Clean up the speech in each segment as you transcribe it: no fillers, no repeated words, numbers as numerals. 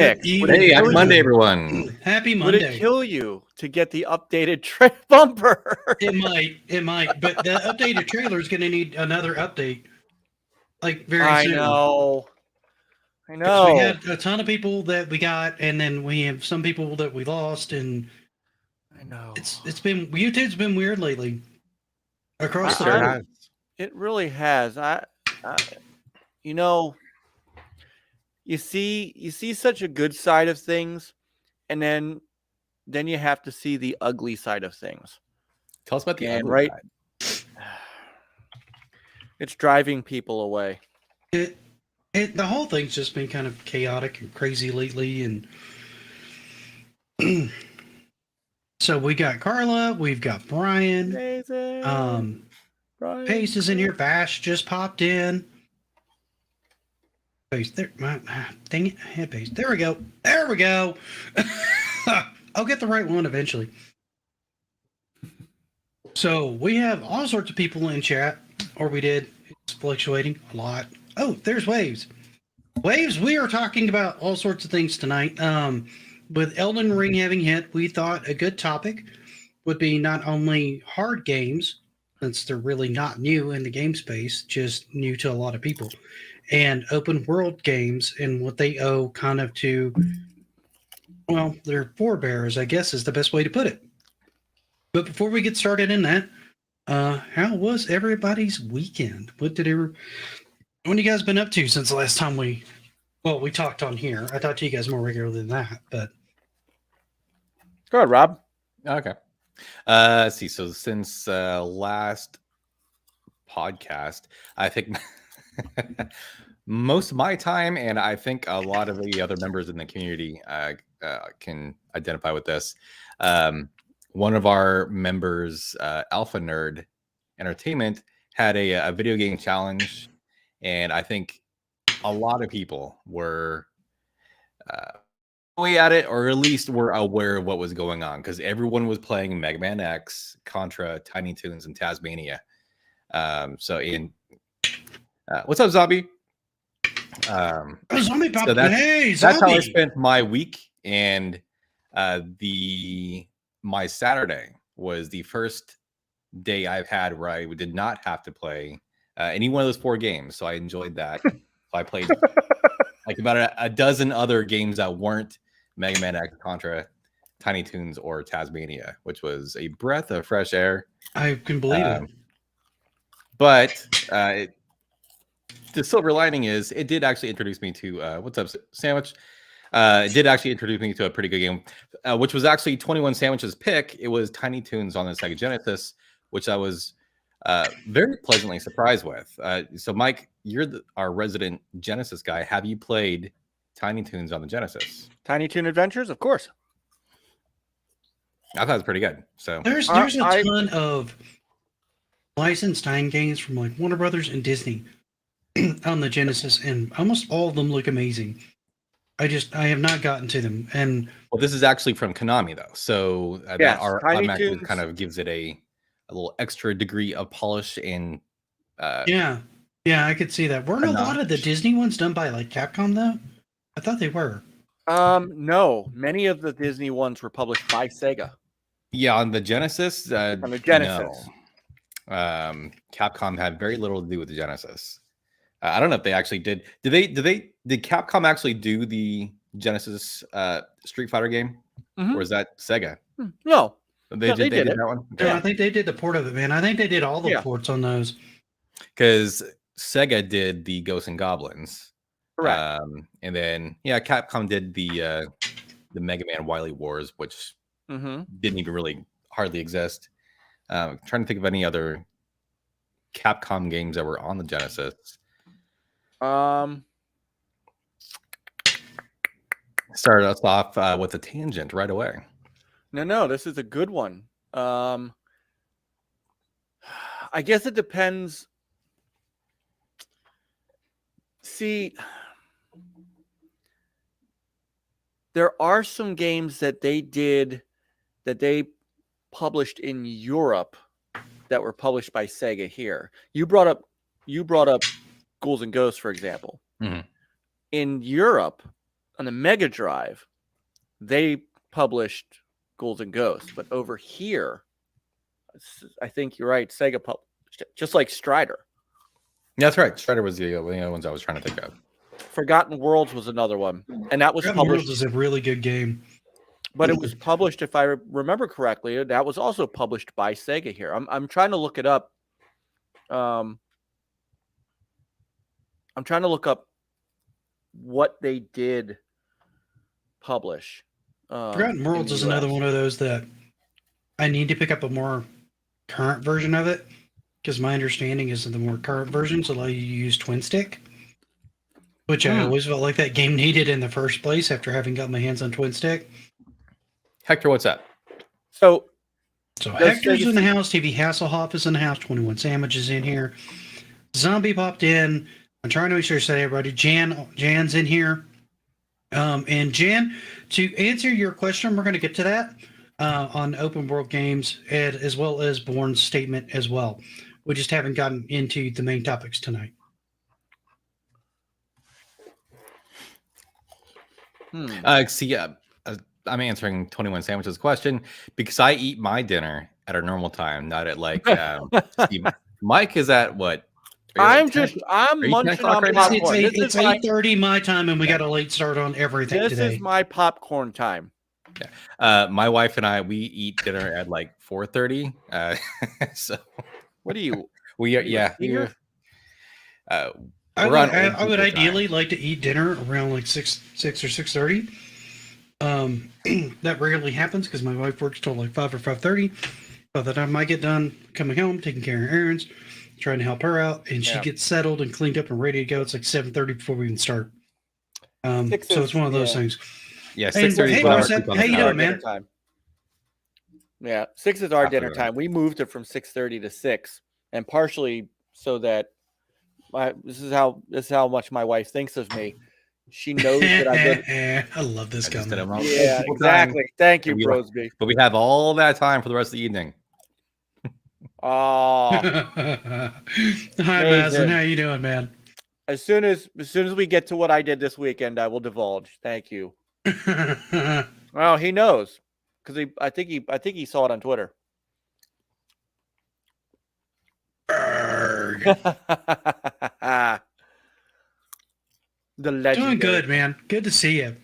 Nick, Hey, happy Monday, everyone. Happy would it Monday. kill you to get the updated bumper? It might. But the updated trailer is going to need another update, like very soon. I 'Cause know. we had a ton of people that we got, and then we have some people that we lost, and I know. it's been YouTube's been weird lately across the Sure board. has. It really has. You know, you see such a good side of things, and then you have to see the ugly side of things. Tell us about the And ugly right, it's driving people away. The whole thing's just been kind of chaotic and crazy lately, and so we got Carla, we've got Brian, Amazing. Brian. Pace is in here, Bash just popped in. Pace, there, dang it, head Pace. There we go. I'll get the right one eventually. So we have all sorts of people in chat, or we did. It's fluctuating a lot. Oh, there's Waves. Waves, we are talking about all sorts of things tonight. With Elden Ring having hit, we thought a good topic would be not only hard games, since they're really not new in the game space, just new to a lot of people, and open world games and what they owe kind of to, well, their forebears, I guess is the best way to put it. But before we get started in that, how was everybody's weekend? What you guys been up to since the last time we talked on here? I talked to you guys more regularly than that, but Go ahead, Rob. Okay. Let's see. So since last podcast, I think most of my time, and I think a lot of the other members in the community can identify with this. One of our members, Alpha Nerd Entertainment, had a video game challenge, and I think a lot of people were way at it, or at least were aware of what was going on, because everyone was playing Mega Man X, Contra, Tiny Toons, and Tasmania. What's up, Zombie? Zombie Pop, so hey, that's how I Zombie! spent my week, and my Saturday was the first day I've had where I did not have to play any one of those 4 games, so I enjoyed that. So I played like about a dozen other games that weren't Mega Man X, Contra, Tiny Toons, or Tasmania, which was a breath of fresh air. I can believe it. But the silver lining is it did actually introduce me to what's up, Sandwich? It did actually introduce me to a pretty good game, which was actually 21 Sandwich's pick. It was Tiny Toons on the Sega Genesis, which I was very pleasantly surprised with. So, Mike, you're our resident Genesis guy. Have you played Tiny Toons on the Genesis? Tiny Toon Adventures, of course. I thought it was pretty good. So There's a ton of licensed time games from like Warner Brothers and Disney on the Genesis, and almost all of them look amazing. I have not gotten to them, and well, this is actually from Konami though, so Yes, our Tiny automatically Toons kind of gives it a little extra degree of polish and yeah, I could see that. Weren't a lot of the Disney ones done by like Capcom though? I thought they were. No, many of the Disney ones were published by Sega. Yeah, on the Genesis. On the Genesis, no. Capcom had very little to do with the Genesis. I don't know if they actually did. Did Capcom actually do the Genesis Street Fighter game, or was that Sega? No, They did it. that one. Yeah, I think they did the port of it, man. I think they did all the ports on those. Because Sega did the Ghosts and Goblins, correct. And then Capcom did the Mega Man Wily Wars, which didn't even really hardly exist. Trying to think of any other Capcom games that were on the Genesis. Started us off with a tangent right away. No, this is a good one. I guess it depends. See, there are some games that they published in Europe that were published by Sega here. You brought up Ghouls and Ghosts, for example. Mm-hmm. In Europe, on the Mega Drive, they published Ghouls and Ghosts, but over here, I think you're right. Sega published it, just like Strider. Yeah, that's right. Strider was the ones I was trying to think of. Forgotten Worlds was another one, and that was Forgotten published. Worlds is a really good game, but it was published, if I remember correctly, that was also published by Sega here. I'm trying to look it up. I'm trying to look up what they did publish. Forgotten Worlds is another one of those that I need to pick up a more current version of it, because my understanding is that the more current versions allow you to use twin stick, which I always felt like that game needed in the first place after having got my hands on twin stick. Hector, what's up? So Hector's in the house, TV Hasselhoff is in the house, 21 Sandwich is in here. Zombie popped in. I'm trying to make sure to say everybody. Jan's in here. And Jan, to answer your question, we're going to get to that on open world games, as well as Bourne's statement as well. We just haven't gotten into the main topics tonight. I'm answering 21 Sandwich's question because I eat my dinner at a normal time, not at like Mike is at what? I'm munching on popcorn. It's 8:30 my time, and we got a late start on everything today. This is my popcorn time. Yeah. My wife and I, we eat dinner at like 4:30. So what do you? I would ideally like to eat dinner around like 6 or 6:30. That rarely happens because my wife works till like 5 or 5:30. By the time I get done coming home, taking care of errands, trying to help her out, and she gets settled and cleaned up and ready to go, it's like 7:30 before we even start. So it's one of those things. Yeah, 6:30. Hey, Marcel, how you doing, man? Time. Yeah, 6 is our dinner time. We moved it from 6:30 to 6, and partially so that this is how much my wife thinks of me. She knows that I love this comment. Yeah, exactly. Thank you, Brosby. But we have all that time for the rest of the evening. Oh, hi, Mazen. How you doing, man? As soon as we get to what I did this weekend, I will divulge. Thank you. Well, he knows because I think he saw it on Twitter. The legend. Doing good, man. Good to see you.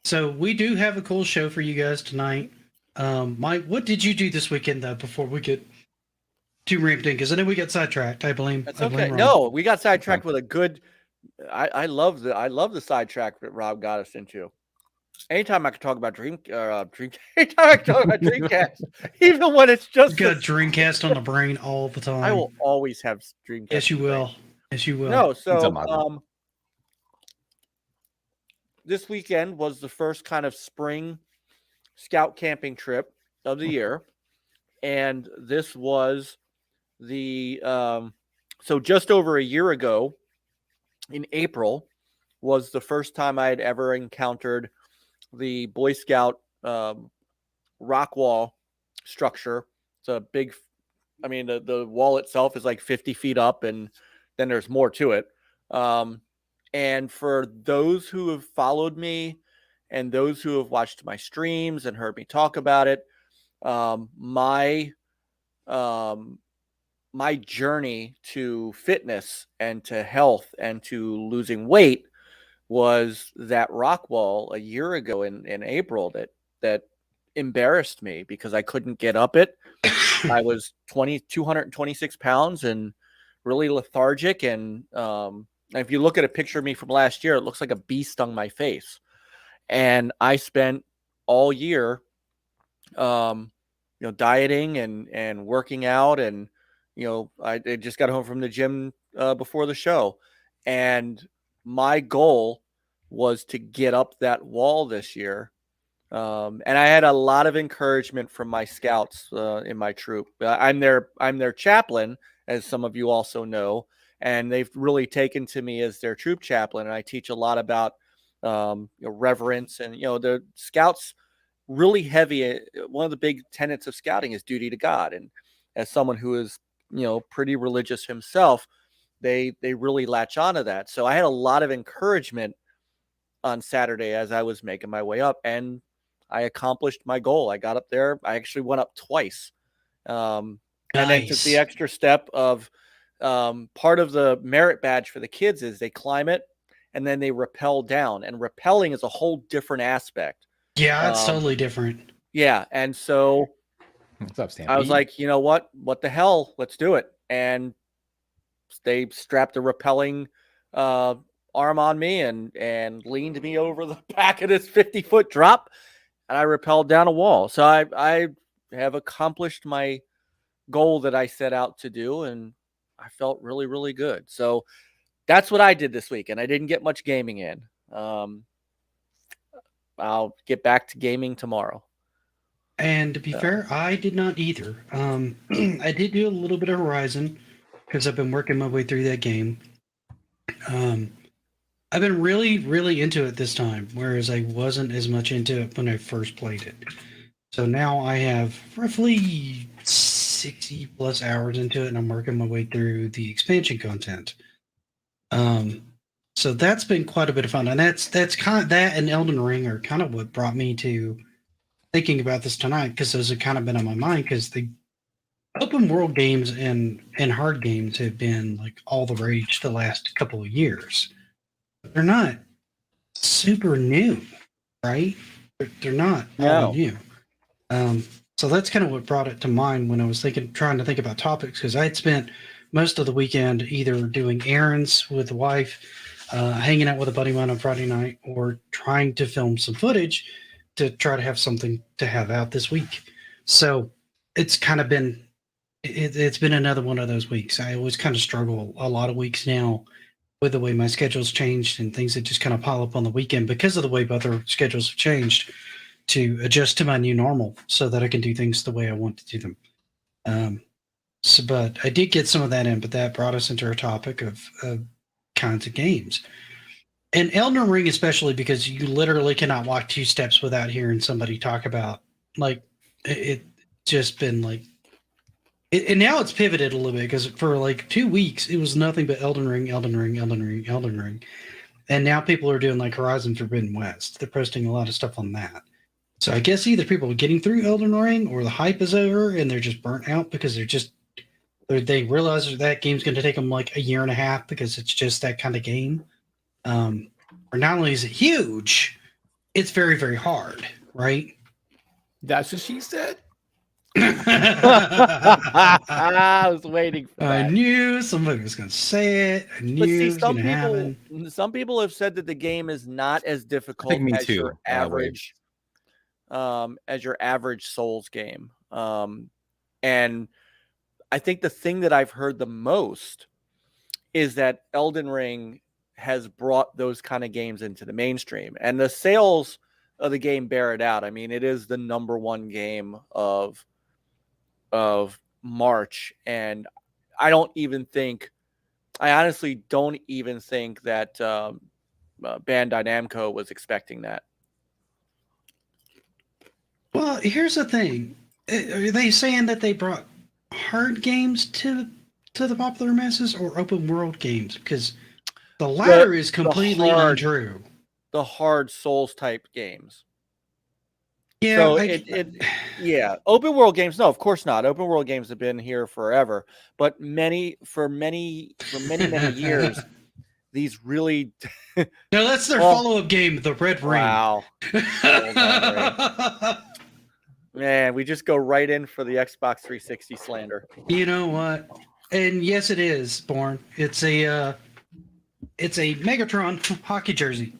So we do have a cool show for you guys tonight. Mike, what did you do this weekend though? Before we get too ramped in, because I know we got sidetracked. I blame. That's okay. No, we got sidetracked with a good. I love the sidetrack that Rob got us into. Anytime I can talk about anytime I can talk about Dreamcast, even when it's just got Dreamcast on the brain all the time. I will always have Dreamcast. Yes, you will. Yes, you will. No, so this weekend was the first kind of spring scout camping trip of the year, and this was the so just over a year ago in April was the first time I had ever encountered the Boy Scout rock wall structure. It's a big, I mean, the wall itself is like 50 feet up, and then there's more to it. And for those who have followed me and those who have watched my streams and heard me talk about it, my journey to fitness and to health and to losing weight was that rock wall a year ago in April that embarrassed me because I couldn't get up it. I was 226 pounds and really lethargic. And if you look at a picture of me from last year, it looks like a bee stung my face. And I spent all year, dieting and working out. And, I just got home from the gym before the show. And my goal was to get up that wall this year. And I had a lot of encouragement from my scouts in my troop. I'm their chaplain, as some of you also know, and they've really taken to me as their troop chaplain. And I teach a lot about reverence, and the scouts really heavy. One of the big tenets of scouting is duty to God, and as someone who is pretty religious himself, they really latch onto that. So I had a lot of encouragement on Saturday as I was making my way up, and I accomplished my goal. I got up there. I actually went up twice. And then took the Nice. extra step of part of the merit badge for the kids is they climb it and then they rappel down. And rappelling is a whole different aspect. Yeah, it's totally different. Yeah. And so What's up, Stampede? I was like, you know what? What the hell? Let's do it. And they strapped a rappelling arm on me and leaned me over the back of this 50-foot drop, and I rappelled down a wall. So I have accomplished my goal that I set out to do, and I felt really, really good. So that's what I did this week, and I didn't get much gaming in. I'll get back to gaming tomorrow. And to be fair, I did not either. I did do a little bit of Horizon because I've been working my way through that game. I've been really, really into it this time, whereas I wasn't as much into it when I first played it. So now I have roughly 60 plus hours into it, and I'm working my way through the expansion content. So that's been quite a bit of fun, and that's kind of that and Elden Ring are kind of what brought me to thinking about this tonight, because those have kind of been on my mind, because the open world games and hard games have been like all the rage the last couple of years. They're not super new, right? They're not all new. So that's kind of what brought it to mind when I was trying to think about topics, because I had spent most of the weekend either doing errands with the wife, hanging out with a buddy of mine on Friday night, or trying to film some footage to try to have something to have out this week. So it's kind of been, it's been another one of those weeks. I always kind of struggle a lot of weeks now with the way my schedule's changed and things that just kind of pile up on the weekend because of the way other schedules have changed, to adjust to my new normal so that I can do things the way I want to do them. But I did get some of that in, but that brought us into our topic of kinds of games. And Elden Ring especially, because you literally cannot walk 2 steps without hearing somebody talk about, like, it just been like, and now it's pivoted a little bit, because for like 2 weeks, it was nothing but Elden Ring, Elden Ring, Elden Ring, Elden Ring. And now people are doing like Horizon Forbidden West. They're posting a lot of stuff on that. So I guess either people are getting through Elden Ring, or the hype is over and they're just burnt out because they realize that game's going to take them like a year and a half because it's just that kind of game. Or not only is it huge, it's very, very hard, right? That's what she said. I was waiting for that. I knew somebody was going to say it. I knew it was going to happen. Some people have said that the game is not as difficult as your average, Souls game. And I think the thing that I've heard the most is that Elden Ring has brought those kind of games into the mainstream, and the sales of the game bear it out. I mean, it is the #1 game of March, and I honestly don't even think that Bandai Namco was expecting that. Well, here's the thing. Are they saying that they brought hard games to the popular masses, or open world games? Because the latter is completely untrue. The hard Souls type games. Yeah, so open world games. No, of course not. Open world games have been here forever, but for many years, these really. No, that's their follow-up game, the Red Ring. Wow. Man, we just go right in for the Xbox 360 slander. You know what? And yes, it is, Born. It's a Megatron hockey jersey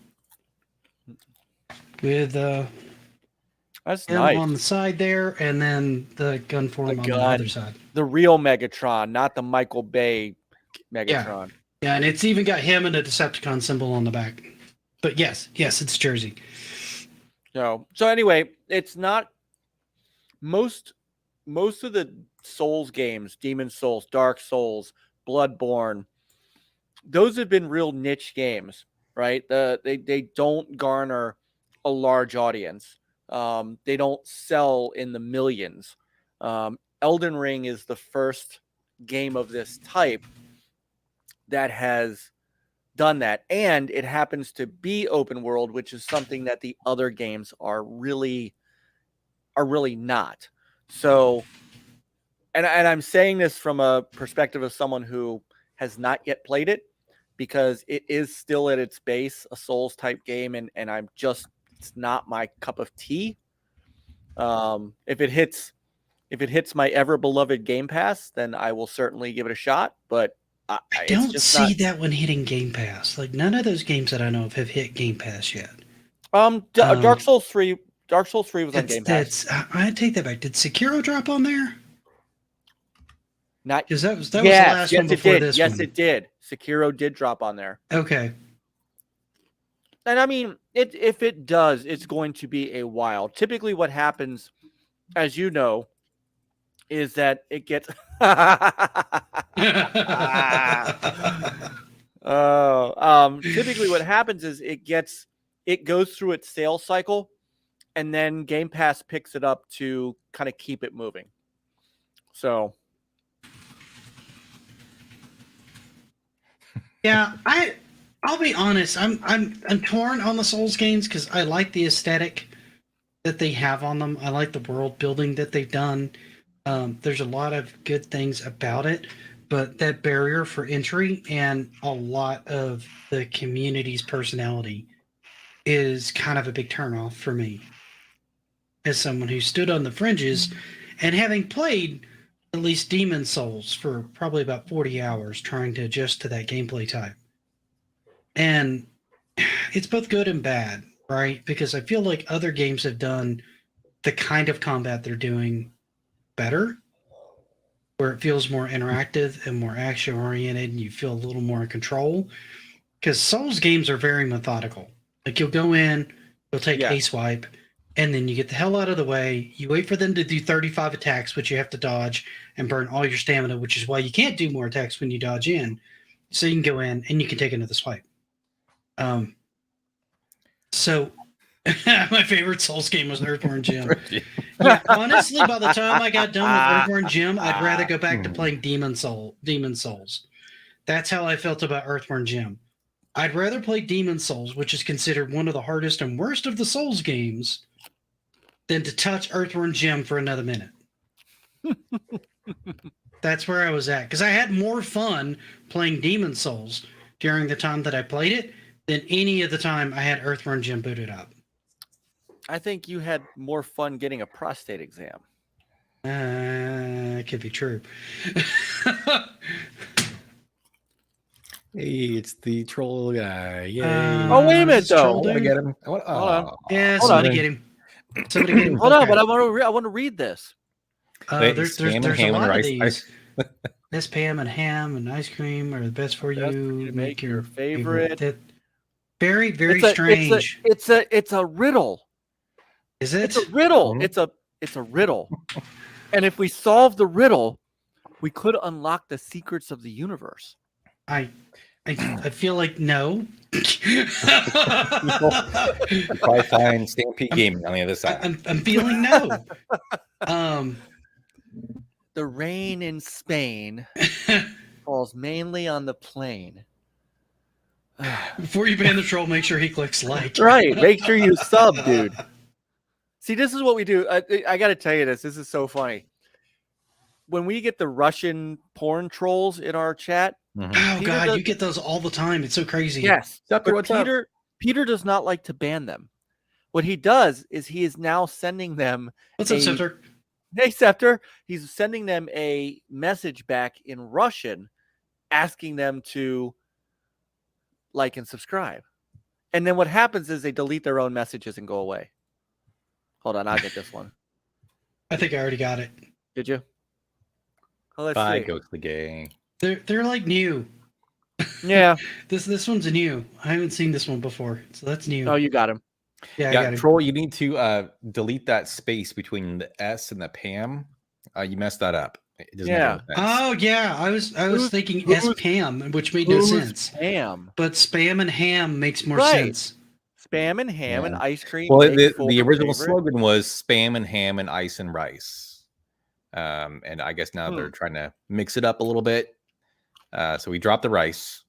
with that's nice on the side there, and then the gun form on the other side. The real Megatron, not the Michael Bay Megatron. Yeah, and it's even got him and a Decepticon symbol on the back. But yes, it's jersey. So anyway, it's not most of the Souls games, Demon Souls, Dark Souls, Bloodborne, those have been real niche games, right? They don't garner a large audience. They don't sell in the millions. Elden Ring is the first game of this type that has done that, and it happens to be open world, which is something that the other games are really not. So, and I'm saying this from a perspective of someone who has not yet played it, because it is still at its base a Souls type game, and it's not my cup of tea. If it hits my ever beloved Game Pass, then I will certainly give it a shot. But I don't see that one hitting Game Pass. Like, none of those games that I know of have hit Game Pass yet. Dark Souls 3 was on Game Pass. I take that back. Did Sekiro drop on there? Not because that was the last one before this one. Yes, it did. Sekiro did drop on there. Okay. And I mean, if it does, it's going to be a while. Typically, what happens, as you know, is that it gets. Typically, what happens is it goes through its sales cycle, and then Game Pass picks it up to kind of keep it moving. So. Yeah, I'll be honest. I'm torn on the Souls games because I like the aesthetic that they have on them. I like the world building that they've done. There's a lot of good things about it, but that barrier for entry and a lot of the community's personality is kind of a big turnoff for me. As someone who stood on the fringes and having played at least Demon Souls for probably about 40 hours trying to adjust to that gameplay type. And it's both good and bad, right? Because I feel like other games have done the kind of combat they're doing better, where it feels more interactive and more action-oriented and you feel a little more in control. Because Souls games are very methodical. Like, you'll go in, you'll take a swipe, and then you get the hell out of the way. You wait for them to do 35 attacks, which you have to dodge and burn all your stamina, which is why you can't do more attacks when you dodge in. So you can go in and you can take another swipe. So my favorite Souls game was Earthworm Jim. Yeah, honestly, by the time I got done with Earthworm Jim, I'd rather go back to playing Demon Souls. That's how I felt about Earthworm Jim. I'd rather play Demon Souls, which is considered one of the hardest and worst of the Souls games, than to touch Earthworm Jim for another minute. That's where I was at. Because I had more fun playing Demon Souls during the time that I played it than any of the time I had Earthworm Jim booted up. I think you had more fun getting a prostate exam. It could be true. Hey, it's the troll guy. Yay. Oh, wait a minute, though. I want to get him. Hold on. Yeah, somebody get him. Somebody get him. Hold on, but I want to read this. There's a lot of these. This Pam and ham and ice cream are the best for you. Make your favorite. Very, very strange. It's a riddle. Is it? It's a riddle. It's a riddle. And if we solve the riddle, we could unlock the secrets of the universe. I feel like no. You probably find Stampede Gaming on the other side. I'm feeling no. The rain in Spain falls mainly on the plain. Before you ban the troll, make sure he clicks like. Right. Make sure you sub, dude. See, this is what we do. I got to tell you this. This is so funny. When we get the Russian porn trolls in our chat. Mm-hmm. Oh, God, you get those all the time. It's so crazy. Yes. But Peter does not like to ban them. What he does is he is now sending them. What's up, Scepter? Hey, Scepter. He's sending them a message back in Russian asking them to like and subscribe. And then what happens is they delete their own messages and go away. Hold on, I'll get this one. I think I already got it. Did you? Oh, let's Bye, see. Ghost the Gay. They're like new. Yeah. This one's a new. I haven't seen this one before, so that's new. Oh, you got him. Yeah, I got him. Troll, you need to delete that space between the S and the Pam. You messed that up. It doesn't make any sense. Oh yeah, I was thinking S-Pam, which made no sense. Spam. But spam and ham makes more sense. Spam and ham and ice cream. Well, the original slogan was spam and ham and ice and rice. And I guess now they're trying to mix it up a little bit. So we dropped the rice.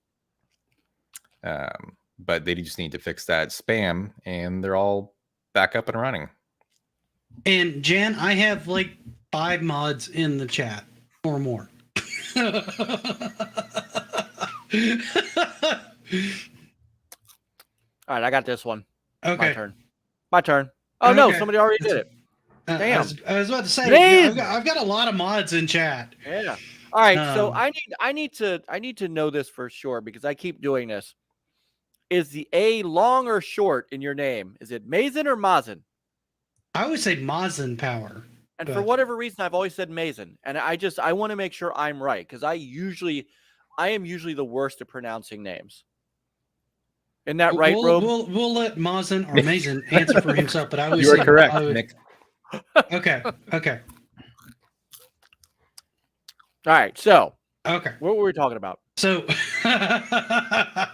But they just need to fix that spam, and they're all back up and running. And Jan, I have like 5 mods in the chat or more. All right, I got this one. Okay. My turn. Oh no, Okay. somebody already did it. I Damn. was about to say, Man! I've got a lot of mods in chat. Yeah. All right, so Um, I need to know this for sure because I keep doing this. Is the A long or short in your name? Is it Mazen or Mazen? I would say Mazen Power. And but- for whatever reason, I've always said Mazen, and I want to make sure I'm right because I am usually the worst at pronouncing names. Isn't that right, Rob? We'll let Mazen or Mazen answer for himself, but I would You say are correct, Nick. Okay. All right, so Okay. what were we talking about? So back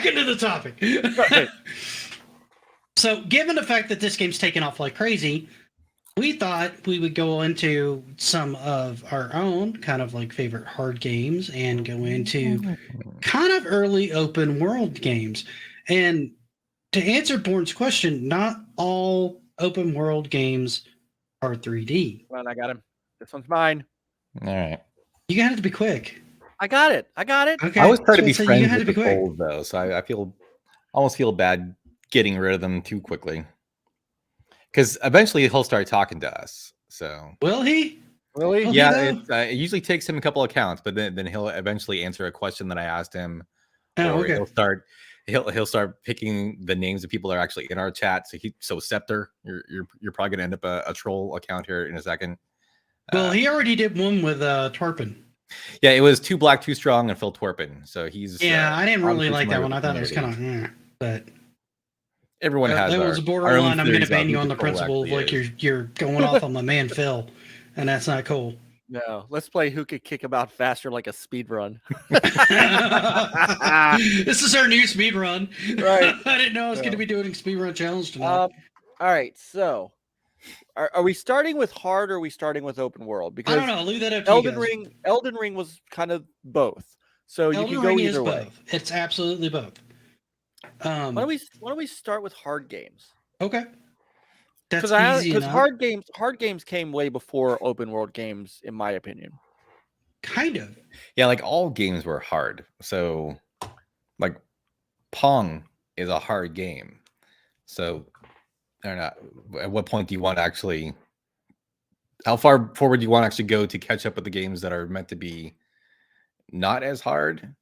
into the topic. Right. So, given the fact that this game's taken off like crazy, we thought we would go into some of our own kind of like favorite hard games and go into kind of early open world games. And to answer Born's question, not all open world games are 3D. Well, I got him. This one's mine. All right. You got to be quick. I got it. Okay. I always try to be So you friends had with to the be quick. trolls, though, so I almost feel bad getting rid of them too quickly. Because eventually he'll start talking to us. So Will he? Really? Oh, yeah, no. it usually takes him a couple of counts, but then he'll eventually answer a question that I asked him. Oh, Or okay. he'll start picking the names of people that are actually in our chat. So Scepter, you're probably gonna end up a troll account here in a second. Well, he already did one with Torpin. Yeah, it was Too Black, Too Strong, and Phil Torpin. So he's Yeah, I didn't really obviously like that familiar one. I with the thought it was kind community. of, but Everyone has that our, was our own borderline. I'm going to theories about ban you who on the the troll principle of actually like is. you're going off on my man Phil, and that's not cool. No. Let's play who could kick him out faster like a speed run. This is our new speed run. Right. I didn't know I was Yeah. going to be doing a speed run challenge tonight. All right. So, are we starting with hard or are we starting with open world? I Because don't know. I'll leave that up to you guys. Elden Ring was kind of both. So you Elden can go Ring either is way. both. It's absolutely both. Why don't we start with hard games? Okay. That's Because easy enough. hard games came way before open world games, in my opinion. Kind of. Yeah, like all games were hard. So, like Pong is a hard game. So, I don't know. At what point do you want to actually? How far forward do you want to actually go to catch up with the games that are meant to be not as hard?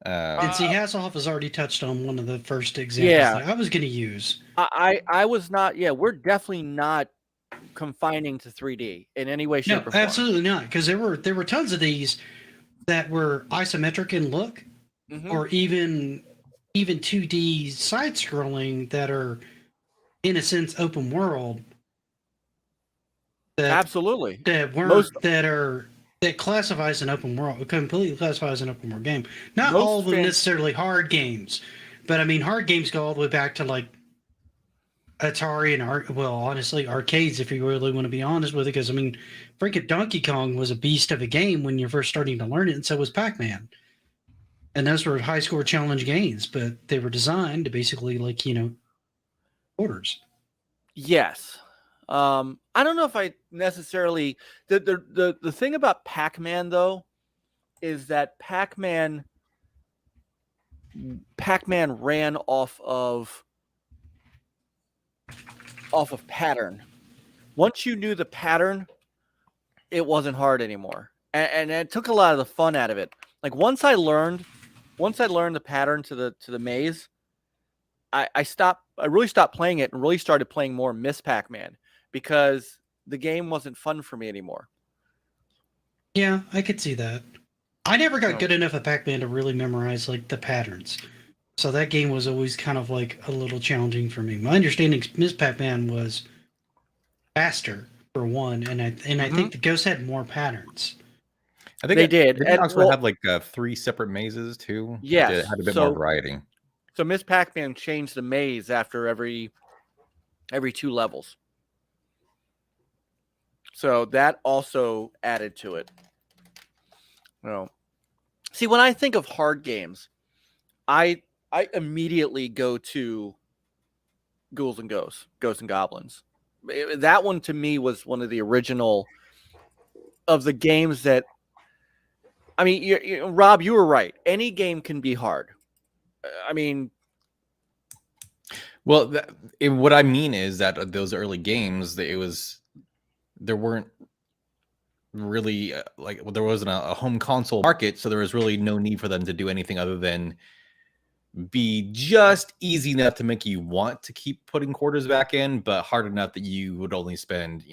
And see, Hasselhoff has already touched on one of the first examples Yeah. that I was going to use. I was not. Yeah, we're definitely not confining to 3D in any way, shape, No, or form. absolutely not. Because there were tons of these that were isometric in look, Mhm. or even 2D side scrolling that are, in a sense, open world. That Absolutely. that weren't Most- that classifies an open world, completely classifies an open world game. Not Most all of them fans- necessarily hard games, but I mean hard games go all the way back to like Atari and honestly arcades, if you really want to be honest with it, because I mean freaking Donkey Kong was a beast of a game when you're first starting to learn it, and so was Pac-Man. And those were high score challenge games, but they were designed to basically like, orders. Yes. I don't know if I necessarily the thing about Pac-Man though is that Pac-Man ran off of pattern. Once you knew the pattern, it wasn't hard anymore. And it took a lot of the fun out of it. Like once I learned the pattern to the maze, I really stopped playing it and really started playing more Miss Pac-Man because the game wasn't fun for me anymore. Yeah, I could see that. I never got No. good enough at Pac-Man to really memorize like the patterns. So that game was always kind of like a little challenging for me. My understanding Miss Pac-Man was faster for one, and I think the Ghost had more patterns. I think They did. Did And, it also well- have like 3 separate mazes too? Yes, It had a bit so- more variety. So Miss Pac-Man changed the maze after every 2 levels. So that also added to it. See, when I think of hard games, I immediately go to Ghouls and Ghosts and Goblins. That one to me was one of the original of the games that. I mean, Rob, you were right. Any game can be hard. I mean, Well, what I mean is that those early games, there weren't really there wasn't a home console market, so there was really no need for them to do anything other than be just easy enough to make you want to keep putting quarters back in, but hard enough that you would only spend,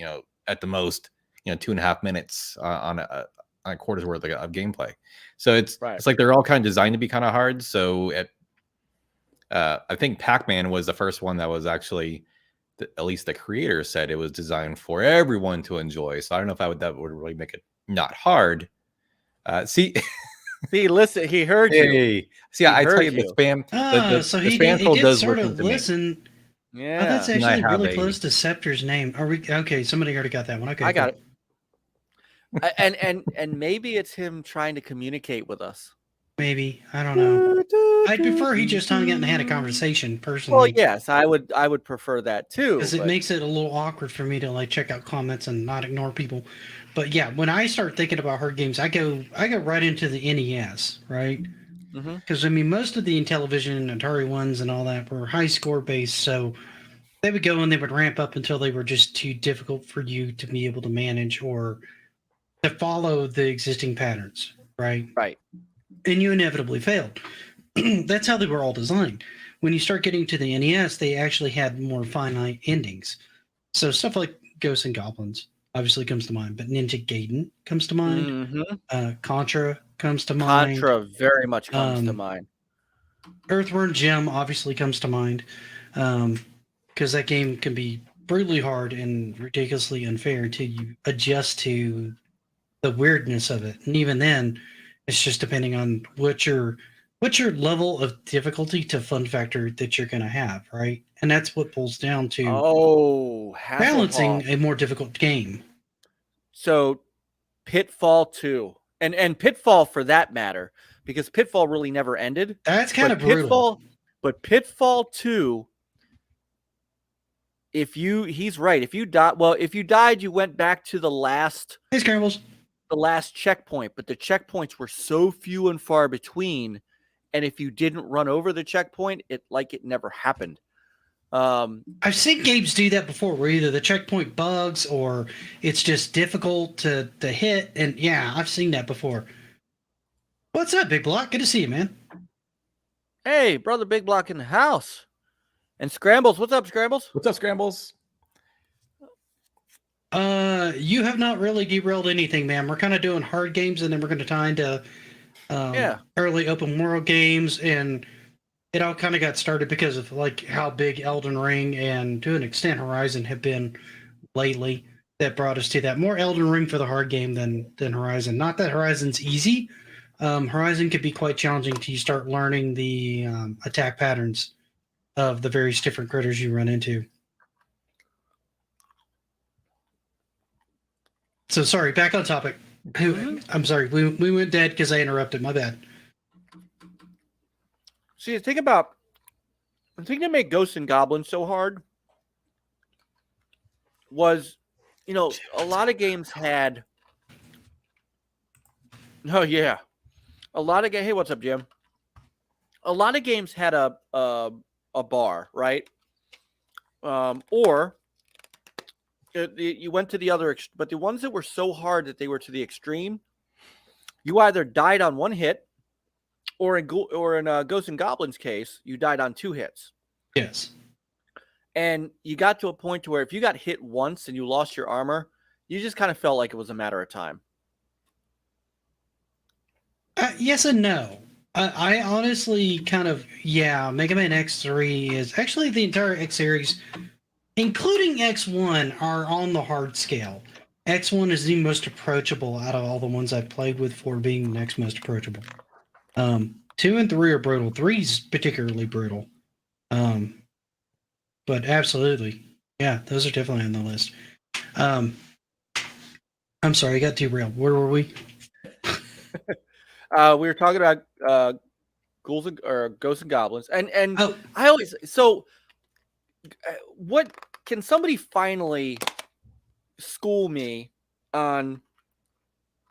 at the most, 2.5 minutes on a quarter's worth of gameplay. So it's like they're all kind of designed to be kind of hard. So I think Pac-Man was the first one that was actually, at least the creator said it was designed for everyone to enjoy. So I don't know if that would really make it not hard. See, listen, he heard you. See, I tell you, the spam. So the he spam troll did does sort of listen to me. listen. Yeah, Oh, that's actually really close to Scepter's name. Are we okay? Somebody already got that one. Okay, I got it. And maybe it's him trying to communicate with us. Maybe, I don't know. I'd prefer he just hung out and had a conversation personally. Well, yes, I would prefer that too, because it makes it a little awkward for me to check out comments and not ignore people. But yeah, when I start thinking about hard games, I go right into the NES, right? Because I mean, most of the Intellivision and Atari ones and all that were high score based, so they would go and they would ramp up until they were just too difficult for you to be able to manage or to follow the existing patterns, right? Right. And you inevitably failed. That's how they were all designed. When you start getting to the NES, they actually had more finite endings. So stuff like Ghosts and Goblins obviously comes to mind, but Ninja Gaiden comes to mind. Contra comes to mind. Contra very much comes to mind. Earthworm Jim obviously comes to mind, because that game can be brutally hard and ridiculously unfair until you adjust to the weirdness of it. And even then, it's just depending on what your level of difficulty to fun factor that you're going to have, right? And that's what pulls down to balancing a more difficult game. So Pitfall 2, and Pitfall for that matter, because Pitfall really never ended. That's kind of brutal. But Pitfall 2, he's right. If you died, you went back to the last. Hey, Scrambles. The last checkpoint, but the checkpoints were so few and far between, and if you didn't run over the checkpoint, it never happened. I've seen games do that before, where either the checkpoint bugs or it's just difficult to hit, and yeah, I've seen that before. What's up, Big Block? Good to see you, man. Hey, brother, Big Block in the house. And Scrambles, what's up, Scrambles? What's up, Scrambles? You have not really derailed anything, man. We're kind of doing hard games, and then we're going to tie into early open world games, and it all kind of got started because of how big Elden Ring and to an extent Horizon have been lately. That brought us to that. More Elden Ring for the hard game than Horizon. Not that Horizon's easy. Horizon could be quite challenging till you start learning the attack patterns of the various different critters you run into. So sorry, back on topic. I'm sorry, we went dead because I interrupted. My bad. See, the thing to make Ghosts and Goblins so hard was, a lot of games had. Oh yeah, a lot of Hey, what's up, Jim? A lot of games had a bar, right? Or you went to the other, but the ones that were so hard that they were to the extreme, you either died on one hit, or in Ghosts and Goblins case, you died on 2 hits. Yes. And you got to a point to where if you got hit once and you lost your armor, you just kind of felt like it was a matter of time. Yes and no. I honestly Mega Man X3 is actually the entire X series, including X1, are on the hard scale. X1 is the most approachable out of all the ones I've played with for being the next most approachable. 2 and 3 are brutal. 3 is particularly brutal. But absolutely. Yeah, those are definitely on the list. I'm sorry, I got derailed. Where were we? We were talking about Ghosts and Goblins, and Oh, I always what can somebody finally school me on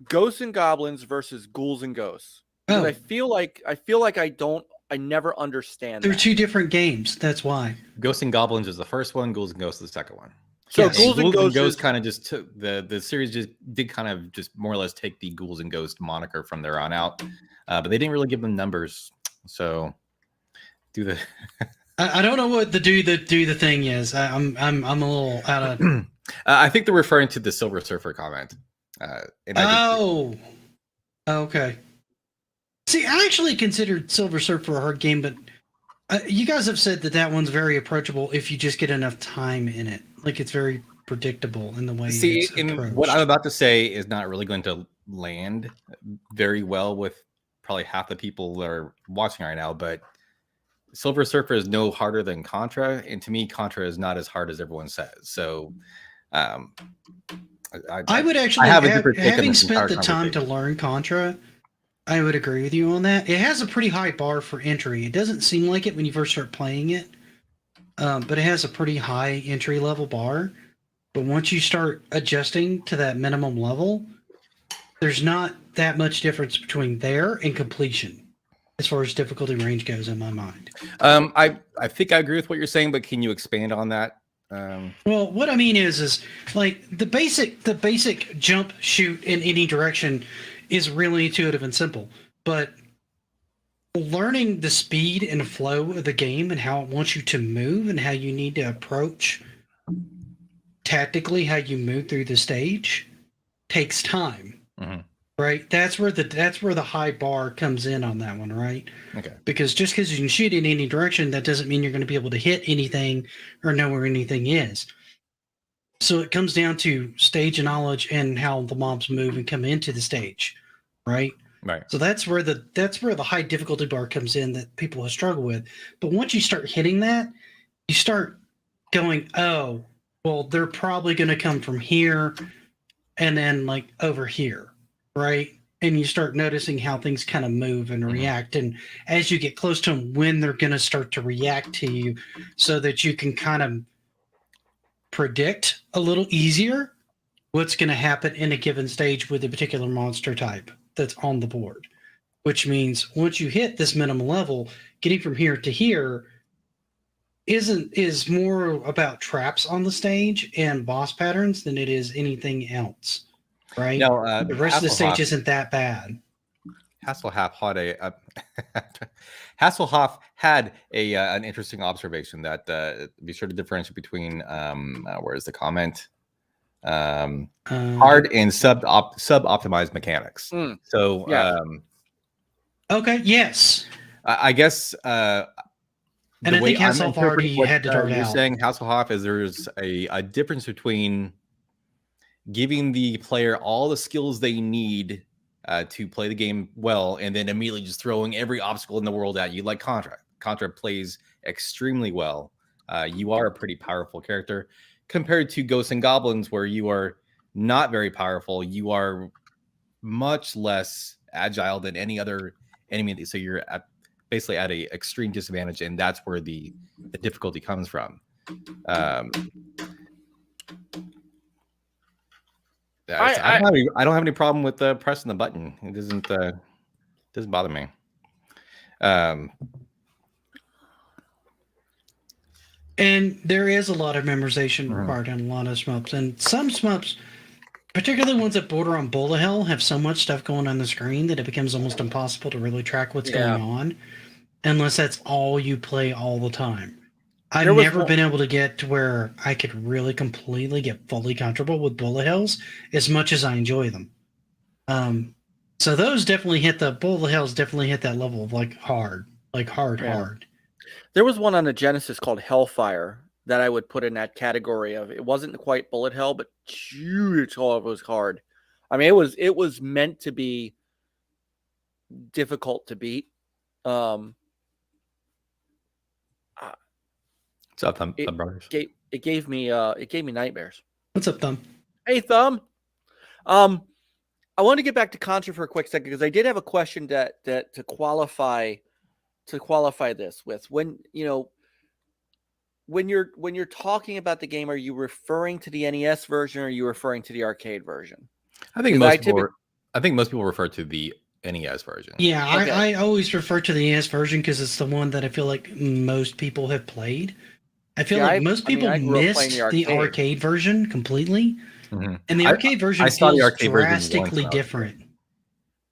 Ghosts and Goblins versus Ghouls and Ghosts? Because oh, I feel like I never understand. they're that. two different games. That's why. Ghosts and Goblins is the first one. Ghouls and Ghosts is the second one. So Yes. Ghouls and Ghosts is, kind of just took the series just did kind of just more or less take the Ghouls and Ghosts moniker from there on out, but they didn't really give them numbers. So do the I don't know what the do the thing is. I'm a little out of. I think they're referring to the Silver Surfer comment. Okay. See, I actually considered Silver Surfer a hard game, but you guys have said that one's very approachable if you just get enough time in it. Like it's very predictable in the way. See, it's approached. what I'm about to say is not really going to land very well with probably half the people that are watching right now, but Silver Surfer is no harder than Contra, and to me, Contra is not as hard as everyone says. So, I would actually have a different take on having this spent entire the time to conversation. learn Contra. I would agree with you on that. It has a pretty high bar for entry. It doesn't seem like it when you first start playing it, but it has a pretty high entry level bar. But once you start adjusting to that minimum level, there's not that much difference between there and completion as far as difficulty range goes in my mind. I think I agree with what you're saying, but can you expand on that? Well, what I mean is like the basic jump, shoot in any direction is really intuitive and simple, but learning the speed and flow of the game and how it wants you to move and how you need to approach tactically how you move through the stage takes time. Mhm. Right? That's where the high bar comes in on that one, right? Okay. Because just because you can shoot in any direction, that doesn't mean you're going to be able to hit anything or know where anything is. So it comes down to stage knowledge and how the mobs move and come into the stage, right? Right. So that's where the high difficulty bar comes in that people have struggled with. But once you start hitting that, you start going, oh, well, they're probably going to come from here and then like over here, right? And you start noticing how things kind of move and react. And as you get close to them, when they're going to start to react to you so that you can kind of predict a little easier what's going to happen in a given stage with a particular monster type that's on the board, which means once you hit this minimum level, getting from here to here is more about traps on the stage and boss patterns than it is anything else, right? Now, the rest of the stage isn't that bad. Hasselhoff had an interesting observation that be sure to differentiate between where is the comment hard and sub optimized mechanics. So yeah. Okay, yes, I guess and I think Hasselhoff already had to dart you're out. saying Hasselhoff is there's a difference between giving the player all the skills they need to play the game well, and then immediately just throwing every obstacle in the world at you, like Contra. Contra plays extremely well. You are a pretty powerful character compared to Ghosts and Goblins, where you are not very powerful. You are much less agile than any other enemy, so you're basically at a extreme disadvantage, and that's where the difficulty comes from. I don't have any problem with pressing the button. It doesn't bother me. And there is a lot of memorization required in a lot of shmups, and some shmups, particularly ones that border on bullet hell, have so much stuff going on the screen that it becomes almost impossible to really track what's going on, unless that's all you play all the time. I've never been able to get to where I could really completely get fully comfortable with bullet hells as much as I enjoy them. So those definitely hit bullet hells definitely hit that level of hard. There was one on the Genesis called Hellfire that I would put in that category of, it wasn't quite bullet hell, but it was hard. I mean, it was meant to be difficult to beat. What's up, Thumb Brothers? It gave me nightmares. What's up, Thumb? Hey, Thumb. I want to get back to Contra for a quick second because I did have a question that to qualify to qualify this with, when when you're talking about the game, are you referring to the NES version or are you referring to the arcade version? I think 'Cause I think most people refer to the NES version. Yeah, Okay. I always refer to the NES version because it's the one that I feel like most people have played. I feel Yeah, like most people I grew up playing missed the the arcade version completely, Mhm. and the arcade version I saw the feels arcade version once when drastically I was a kid. different.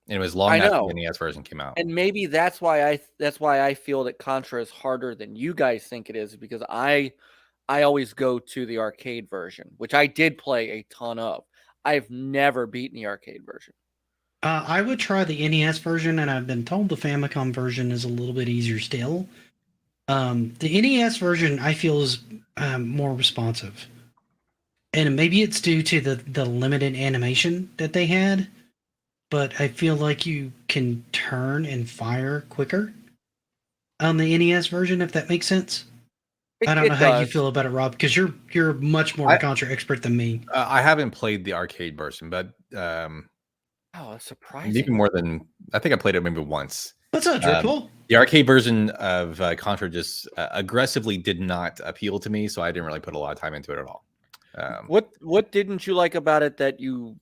And it was long I after know. the NES version came out. And maybe that's why I feel that Contra is harder than you guys think it is, because I always go to the arcade version, which I did play a ton of. I've never beaten the arcade version. I would try the NES version, and I've been told the Famicom version is a little bit easier still. The NES version I feel is more responsive, and maybe it's due to the limited animation that they had. But I feel like you can turn and fire quicker on the NES version, if that makes sense. I don't know how you feel about it, Rob, because you're much more of a Contra expert than me. I haven't played the arcade version, but Oh, that's surprising. maybe more than I think I played it maybe once. What's up, Dripple? The arcade version of Contra just aggressively did not appeal to me, so I didn't really put a lot of time into it at all. What didn't you like about it that you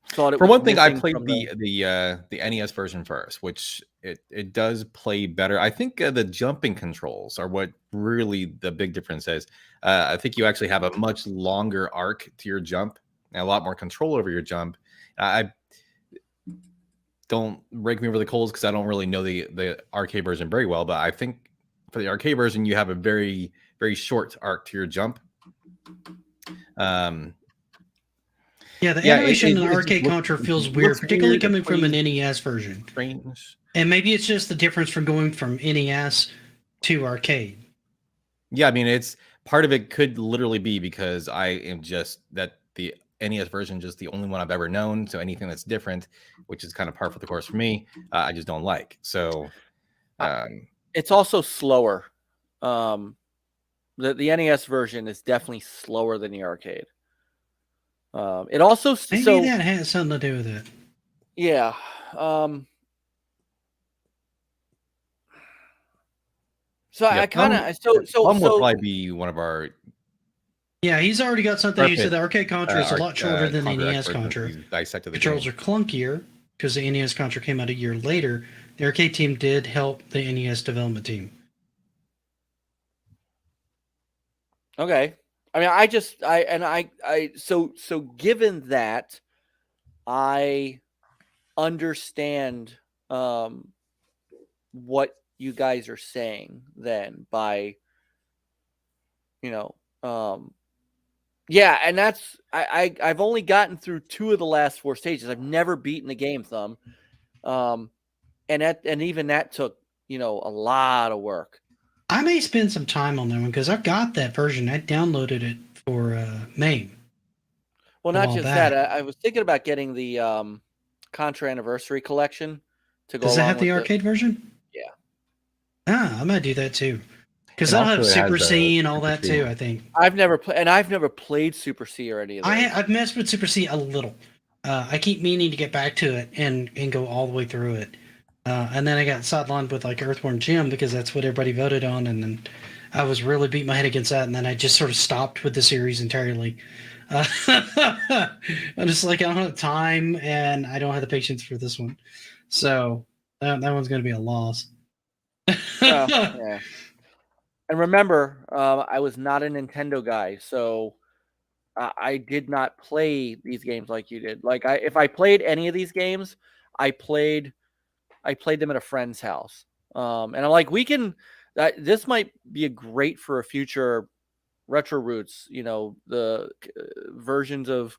thought it For was one thing, I missing played from the NES version first, which it does play better. I think the jumping controls are what really the big difference is. I think you actually have a much longer arc to your jump and a lot more control over your jump. I don't break me over the coals because I don't really know the arcade version very well, but I think for the arcade version, you have a very, very short arc to your jump. Yeah, the animation in arcade Contra feels weird, particularly coming from an NES version. Strange. And maybe it's just the difference from going from NES to arcade. Yeah, I mean, it's part of it could literally be because I am just that the NES version just the only one I've ever known. So anything that's different, which is kind of par for the course for me, I just don't like. So it's also slower. The NES version is definitely slower than the arcade. It also maybe that has something to do with it. Yeah. So yeah, I kind of Plum will probably be one of our. Yeah, he's already got something. He said the arcade Contra is a lot shorter than the NES Contra. Controls are clunkier because the NES Contra came out a year later. The arcade team did help the NES development team. Okay. I mean, so given that, I understand what you guys are saying then by, yeah, and that's I've only gotten through 2 of the last 4 stages. I've never beaten the game, Thumb. And even that took, a lot of work. I may spend some time on that one because I've got that version. I downloaded it for MAME. Well, not just that. I was thinking about getting the Contra Anniversary Collection to go. Does it have the arcade version? Yeah. I might do that too. Because that'll have Super C and all that too, I think. I've never played Super C or any of those. I've messed with Super C a little. I keep meaning to get back to it and go all the way through it. And then I got sidelined with like Earthworm Jim because that's what everybody voted on, and then I was really beating my head against that, and then I just sort of stopped with the series entirely. I'm just like, I don't have time, and I don't have the patience for this one. So that one's going to be a loss. Yeah. And remember, I was not a Nintendo guy, so I did not play these games like you did. Like, if I played any of these games, I played them at a friend's house. And I'm like, this might be great for a future RetroRoots, the versions of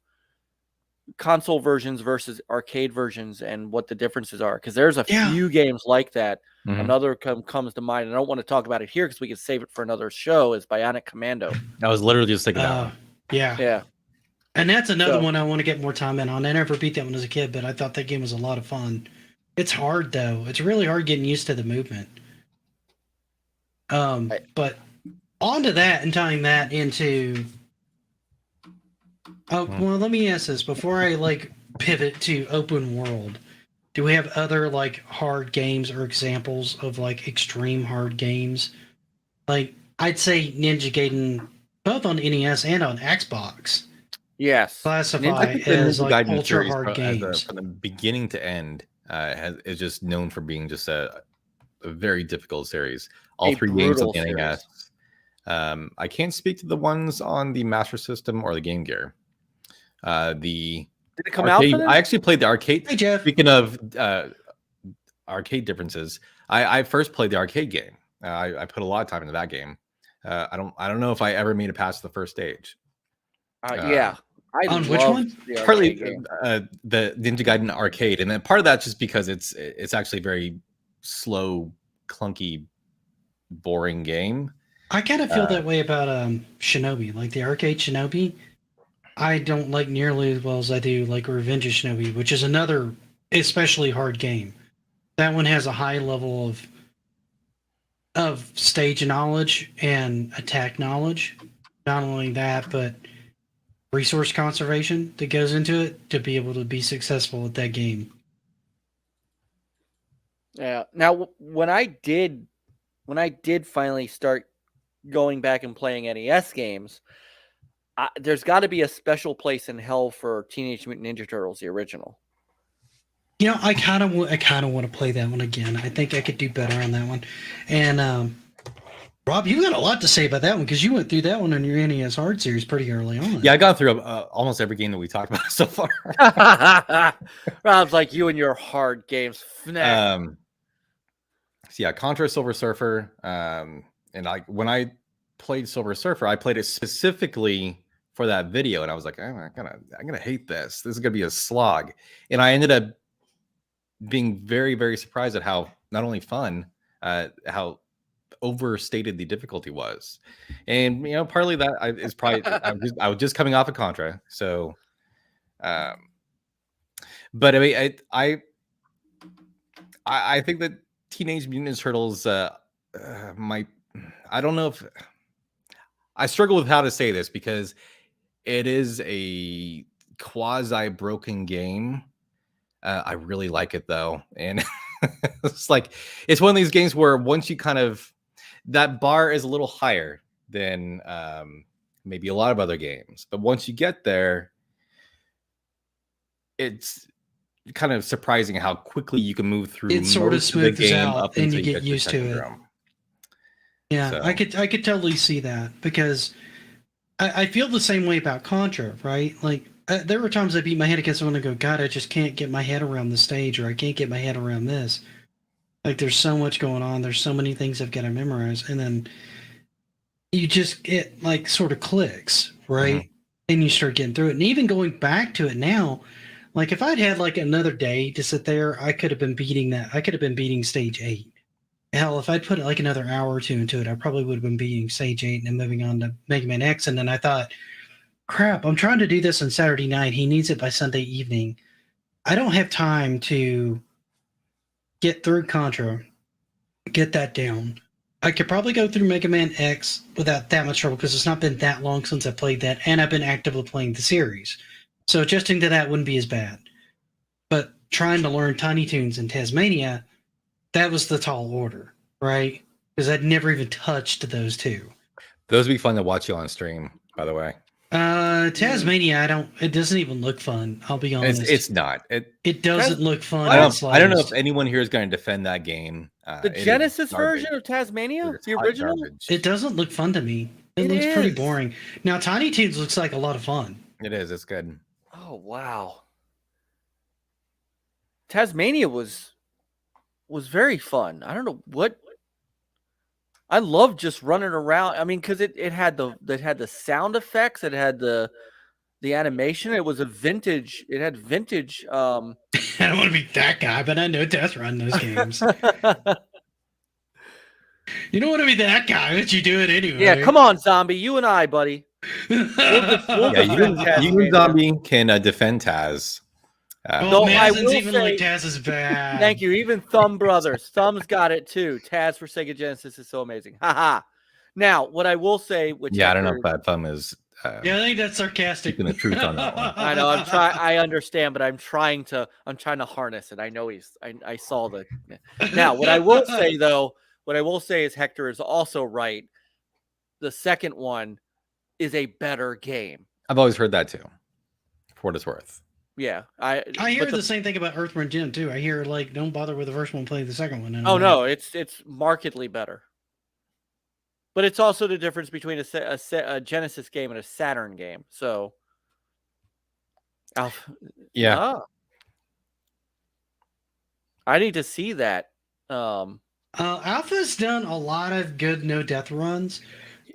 console versions versus arcade versions and what the differences are. Because there's a few games like that. Mm-hmm. Another comes to mind. I don't want to talk about it here because we can save it for another show, is Bionic Commando. I was literally just thinking that one. Yeah. Yeah. And that's another one I want to get more time in on. I never beat that one as a kid, but I thought that game was a lot of fun. It's hard though. It's really hard getting used to the movement. But onto that and tying that into. Oh well, let me ask this before I pivot to open world. Do we have other like hard games or examples of like extreme hard games? Like I'd say Ninja Gaiden, both on NES and on Xbox, Yes. classify The as Ninja like Gaiden ultra series, hard games. from the beginning to end, is just known for being just a very difficult series. All A 3 games on brutal the NES. I can't speak to the ones on the Master System or the Game Gear. Did it come out for this? I actually played the arcade. Hey Jeff. Speaking of arcade differences, I first played the arcade game. I put a lot of time into that game. I don't know if I ever made it past the first stage. Yeah. On which one? Partly the Ninja Gaiden arcade, and then part of that's just because it's actually very slow, clunky, boring game. I kind of feel that way about Shinobi, like the arcade Shinobi. I don't like nearly as well as I do like Revenge of Shinobi, which is another especially hard game. That one has a high level of stage knowledge and attack knowledge. Not only that, but resource conservation that goes into it to be able to be successful at that game. Yeah. Now, when I did finally start going back and playing NES games, there's got to be a special place in hell for Teenage Mutant Ninja Turtles, the original. You know, I kind of want to play that one again. I think I could do better on that one. And Rob, you got a lot to say about that one because you went through that one on your NES Hard series pretty early on. Yeah, I got through almost every game that we talked about so far. Rob's like you and your hard games. So yeah, Contra, Silver Surfer, and when I played Silver Surfer, I played it specifically for that video, and I was like, I'm gonna hate this. This is gonna be a slog, and I ended up being very, very surprised at how not only fun, how overstated the difficulty was. And partly that is probably I was just coming off of Contra, so but I mean I think that Teenage Mutant Ninja Turtles might, I don't know if I struggle with how to say this because it is a quasi broken game. I really like it though, and it's one of these games where once you kind of, that bar is a little higher than maybe a lot of other games, but once you get there, it's kind of surprising how quickly you can move through. It sort of smooths out, and you get used to it. Yeah, so. I could totally see that because I feel the same way about Contra, right? Like there were times I beat my head against someone and go, God, I just can't get my head around the stage, or I can't get my head around this. Like there's so much going on. There's so many things I've got to memorize, and then you just it like sort of clicks, right? Mm-hmm. And you start getting through it. And even going back to it now, like if I'd had like another day to sit there, I could have been beating that. I could have been beating stage 8. Hell, if I'd put like another hour or two into it, I probably would have been beating stage 8 and then moving on to Mega Man X. And then I thought, crap, I'm trying to do this on Saturday night. He needs it by Sunday evening. I don't have time to get through Contra, get that down. I could probably go through Mega Man X without that much trouble because it's not been that long since I played that, and I've been actively playing the series. So adjusting to that wouldn't be as bad. But trying to learn Tiny Toons in Tasmania, that was the tall order, right? Because I'd never even touched those two. Those would be fun to watch you on stream, by the way. Tasmania, it doesn't even look fun. I'll be honest. It's not. It doesn't look fun. I don't know if anyone here is going to defend that game. The Genesis version of Tasmania, the original? Garbage. It doesn't look fun to me. It looks pretty boring. Now, Tiny Toons looks like a lot of fun. It is. It's good. Oh, wow. Tasmania was very fun. I don't know what. I love just running around. I mean, because it had the sound effects, it had the animation. It was a vintage. It had vintage. I don't want to be that guy, but I know Tess run those games. You don't want to be that guy, but you do it anyway. Yeah, come on, Zombie. You and I, buddy. You and Zombie can defend Taz. No, I will even say, like Taz is bad. Thank you. Even Thumb Brothers. Thumb's got it too. Taz for Sega Genesis is so amazing. Haha. Now, what I will say, which I don't know if that Thumb is Yeah, I think that's sarcastic. Keeping the truth on that one. I know. I understand, but I'm trying to harness it. I know I saw the. Now, what I will say though, is Hector is also right. The second one is a better game. I've always heard that too, for what it's worth. Yeah, I hear the same thing about Earthworm Jim too. I hear like, don't bother with the first one, play the second one. Oh no, it's markedly better. But it's also the difference between a Genesis game and a Saturn game. So, Yeah. I need to see that. Alpha's done a lot of good no death runs.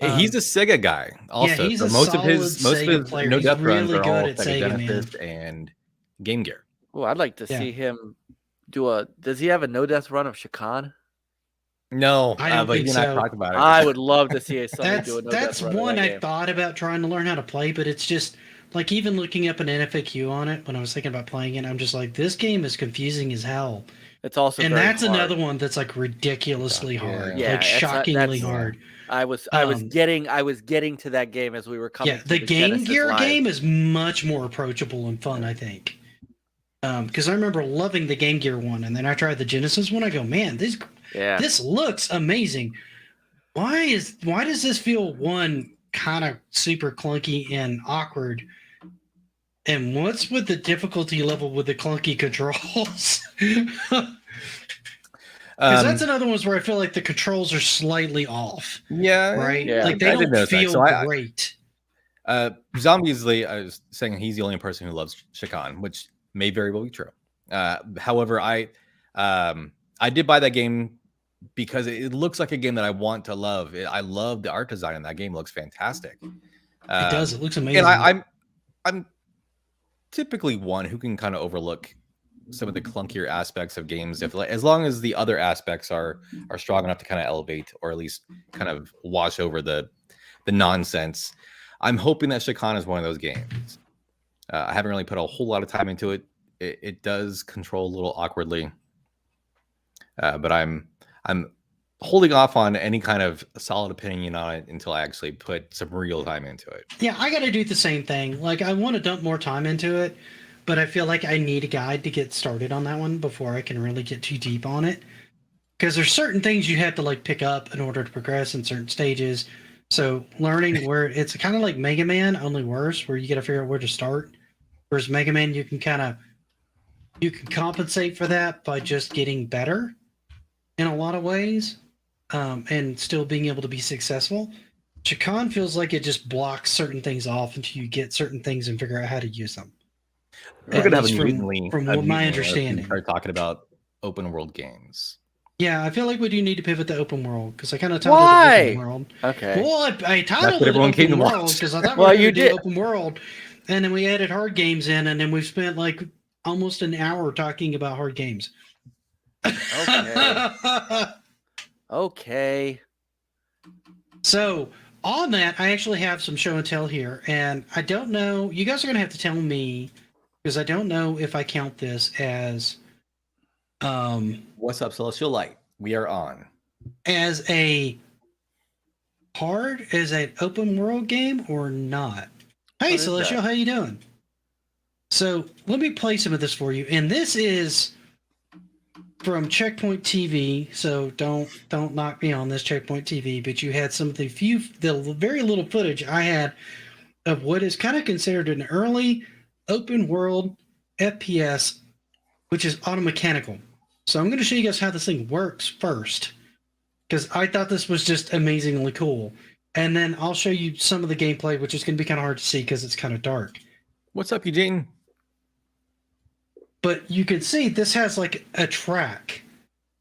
He's a Sega guy. Also, yeah, he's so a most of his player. no death runs really are good all at Sega Sega, Genesis and Game Gear. Oh, I'd like to see him do a. Does he have a no death run of Shakan? No, I don't but think he and so. I talked about it. I would love to see somebody do a no That's death run. one of that I game. thought about trying to learn how to play, but it's just like even looking up an FAQ on it when I was thinking about playing it, I'm just like, this game is confusing as hell. It's also and very that's hard. another one that's like ridiculously hard, like shockingly hard. I was getting to that game as we were coming. Yeah, the Game Gear game is much more approachable and fun, I think. Because I remember loving the Game Gear one, and then I tried the Genesis one. I go, man, this looks amazing. Why does this feel one kind of super clunky and awkward? And what's with the difficulty level with the clunky controls? Because that's another one where I feel like the controls are slightly off. Yeah, right. Yeah, like they don't feel great. Zombies, I was saying he's the only person who loves Shakan, which may very well be true. However, I did buy that game because it looks like a game that I want to love. I love the art design in that game; it looks fantastic. It does. It looks amazing. And I'm typically one who can kind of overlook some of the clunkier aspects of games as long as the other aspects are strong enough to kind of elevate or at least kind of wash over the nonsense. I'm hoping that Shakan is one of those games. I haven't really put a whole lot of time into it. It does control a little awkwardly, but I'm holding off on any kind of solid opinion on it until I actually put some real time into it. Yeah, I got to do the same thing. Like, I want to dump more time into it, but I feel like I need a guide to get started on that one before I can really get too deep on it. Because there's certain things you have to like pick up in order to progress in certain stages. So learning where it's kind of like Mega Man, only worse, where you got to figure out where to start. Whereas Mega Man, you can compensate for that by just getting better in a lot of ways. And still being able to be successful. Shakan feels like it just blocks certain things off until you get certain things and figure out how to use them. We're gonna have from what my understanding. Start talking about open world games. Yeah, I feel like we do need to pivot to open world because I kind of titled it open world. Okay. Well, I titled it open world because I thought we were going to do open world, and then we added hard games in, and then we've spent like almost an hour talking about hard games. Okay. Okay. So on that, I actually have some show and tell here, and I don't know. You guys are gonna have to tell me because I don't know if I count this as What's up, Celestial Light? We are on as an open world game or not. Hey, Celestial, how you doing? So let me play some of this for you, and this is from Checkpoint TV, so don't knock me on this, Checkpoint TV, but you had some of the very little footage I had of what is kind of considered an early open world FPS, which is automechanical. So I'm going to show you guys how this thing works first, because I thought this was just amazingly cool. And then I'll show you some of the gameplay, which is going to be kind of hard to see because it's kind of dark. What's up, Eugene? But you can see this has like a track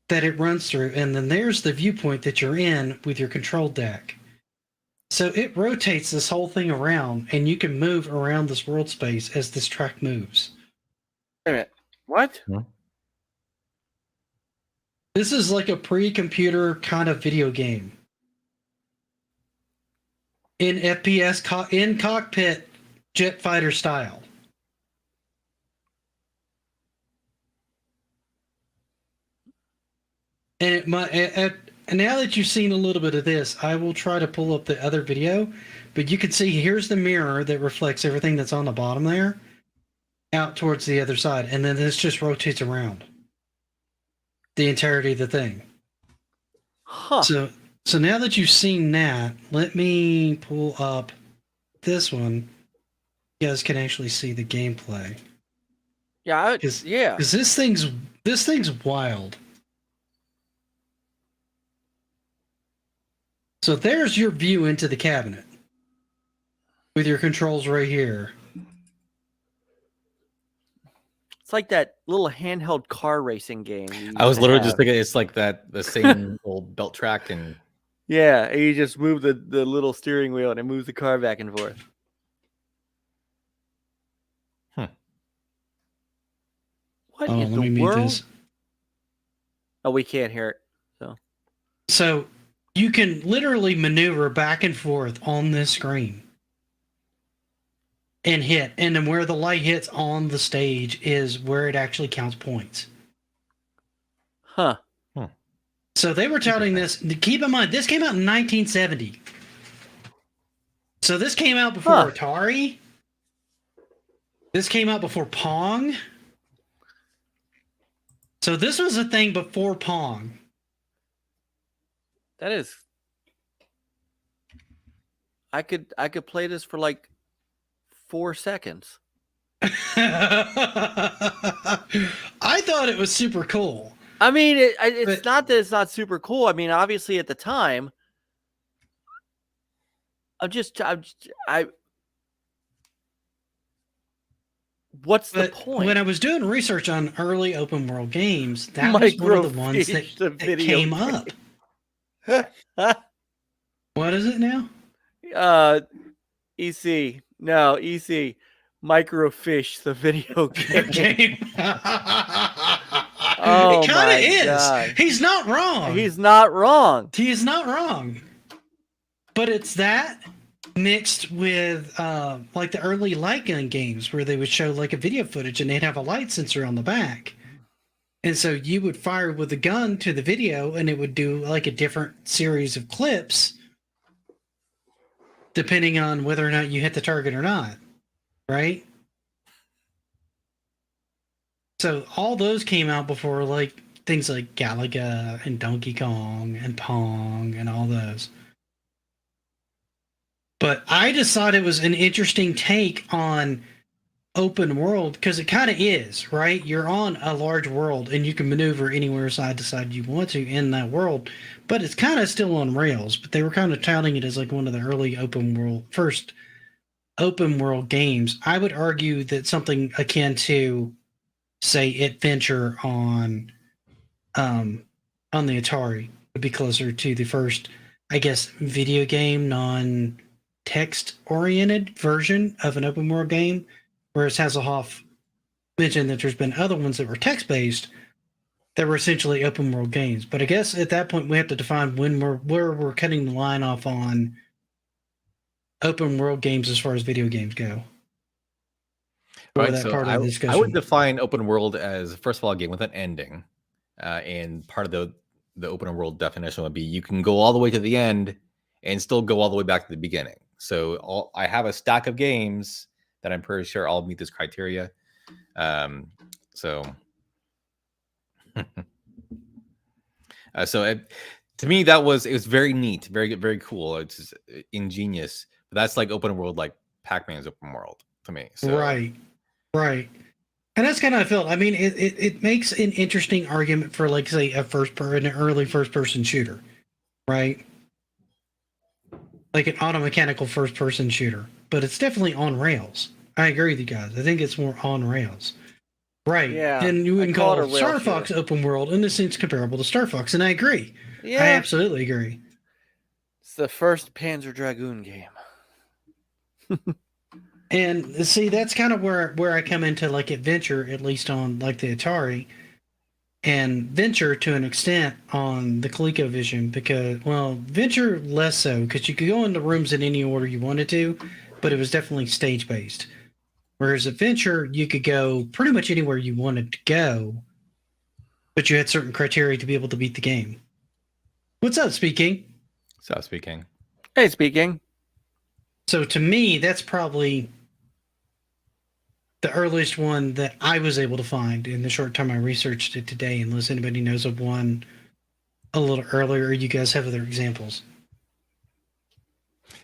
that it runs through, and then there's the viewpoint that you're in with your control deck. So it rotates this whole thing around, and you can move around this world space as this track moves. Wait a minute. What? This is like a pre-computer kind of video game. In FPS, in cockpit, jet fighter style. And And now that you've seen a little bit of this, I will try to pull up the other video, but you can see here's the mirror that reflects everything that's on the bottom there out towards the other side, and then this just rotates around the entirety of the thing. Huh. So now that you've seen that, let me pull up this one. You guys can actually see the gameplay. Yeah. Because this thing's wild. So there's your view into the cabinet with your controls right here. It's like that little handheld car racing game. I was literally just thinking it's like the same old belt track and Yeah, and you just move the little steering wheel and it moves the car back and forth. What in let me the mute world? this. Oh, we can't hear it. So you can literally maneuver back and forth on this screen and hit. And then where the light hits on the stage is where it actually counts points. Huh. So they were touting this. Keep in mind, this came out in 1970. So this came out before Atari. This came out before Pong. So this was a thing before Pong. That is. I could play this for like 4 seconds. I thought it was super cool. I mean, it's not that it's not super cool. I mean, obviously at the time, what's the point? When I was doing research on early open world games, that was one of the ones that came up. What is it now? EC. No, EC. Microfish, the video game. Oh, it kind of is. God. He's not wrong. He's not wrong. He is not wrong. But it's that mixed with like the early light gun games where they would show like a video footage and they'd have a light sensor on the back. And so you would fire with a gun to the video and it would do like a different series of clips depending on whether or not you hit the target or not. Right? So all those came out before like things like Galaga and Donkey Kong and Pong and all those. But I just thought it was an interesting take on open world because it kind of is, right? You're on a large world and you can maneuver anywhere side to side you want to in that world, but it's kind of still on rails. But they were kind of touting it as like one of the early first open world games. I would argue that something akin to, say, Adventure on the Atari would be closer to the first, I guess, video game non-text oriented version of an open world game. Whereas Hasselhoff mentioned that there's been other ones that were text-based that were essentially open world games. But I guess at that point we have to define where we're cutting the line off on open world games as far as video games go. Right, so I would define open world as, first of all, a game with an ending. And part of the open world definition would be you can go all the way to the end and still go all the way back to the beginning. So I have a stack of games that I'm pretty sure all meet this criteria. To me, it was very neat, very, very cool. It's just ingenious. But that's like open world, like Pac-Man's open world to me. So. Right. And that's kind of how I felt. I mean, it makes an interesting argument for, like, say, an early first-person shooter, right? Like an auto-mechanical first-person shooter. But it's definitely on rails. I agree with you guys. I think it's more on rails. Right. Yeah. And you wouldn't call it Star Fox open world in the sense comparable to Star Fox. And I agree. Yeah. I absolutely agree. It's the first Panzer Dragoon game. And see, that's kind of where I come into like Adventure, at least on like the Atari, and Venture to an extent on the ColecoVision, because, well, Venture less so, because you could go into rooms in any order you wanted to, but it was definitely stage-based. Whereas Adventure, you could go pretty much anywhere you wanted to go, but you had certain criteria to be able to beat the game. What's up, Speaking? So speaking. Hey, speaking. So to me, that's probably the earliest one that I was able to find in the short time I researched it today, unless anybody knows of one a little earlier, or you guys have other examples.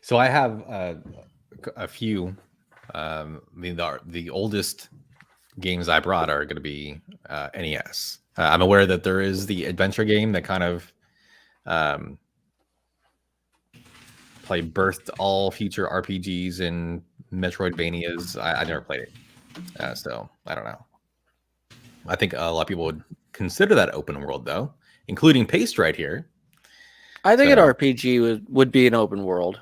So I have a few. I mean, the oldest games I brought are going to be NES. I'm aware that there is the adventure game that kind of probably birthed all future RPGs and Metroidvanias. I never played it, so I don't know. I think a lot of people would consider that open world, though, including Paste right here. I think So- an RPG would be an open world.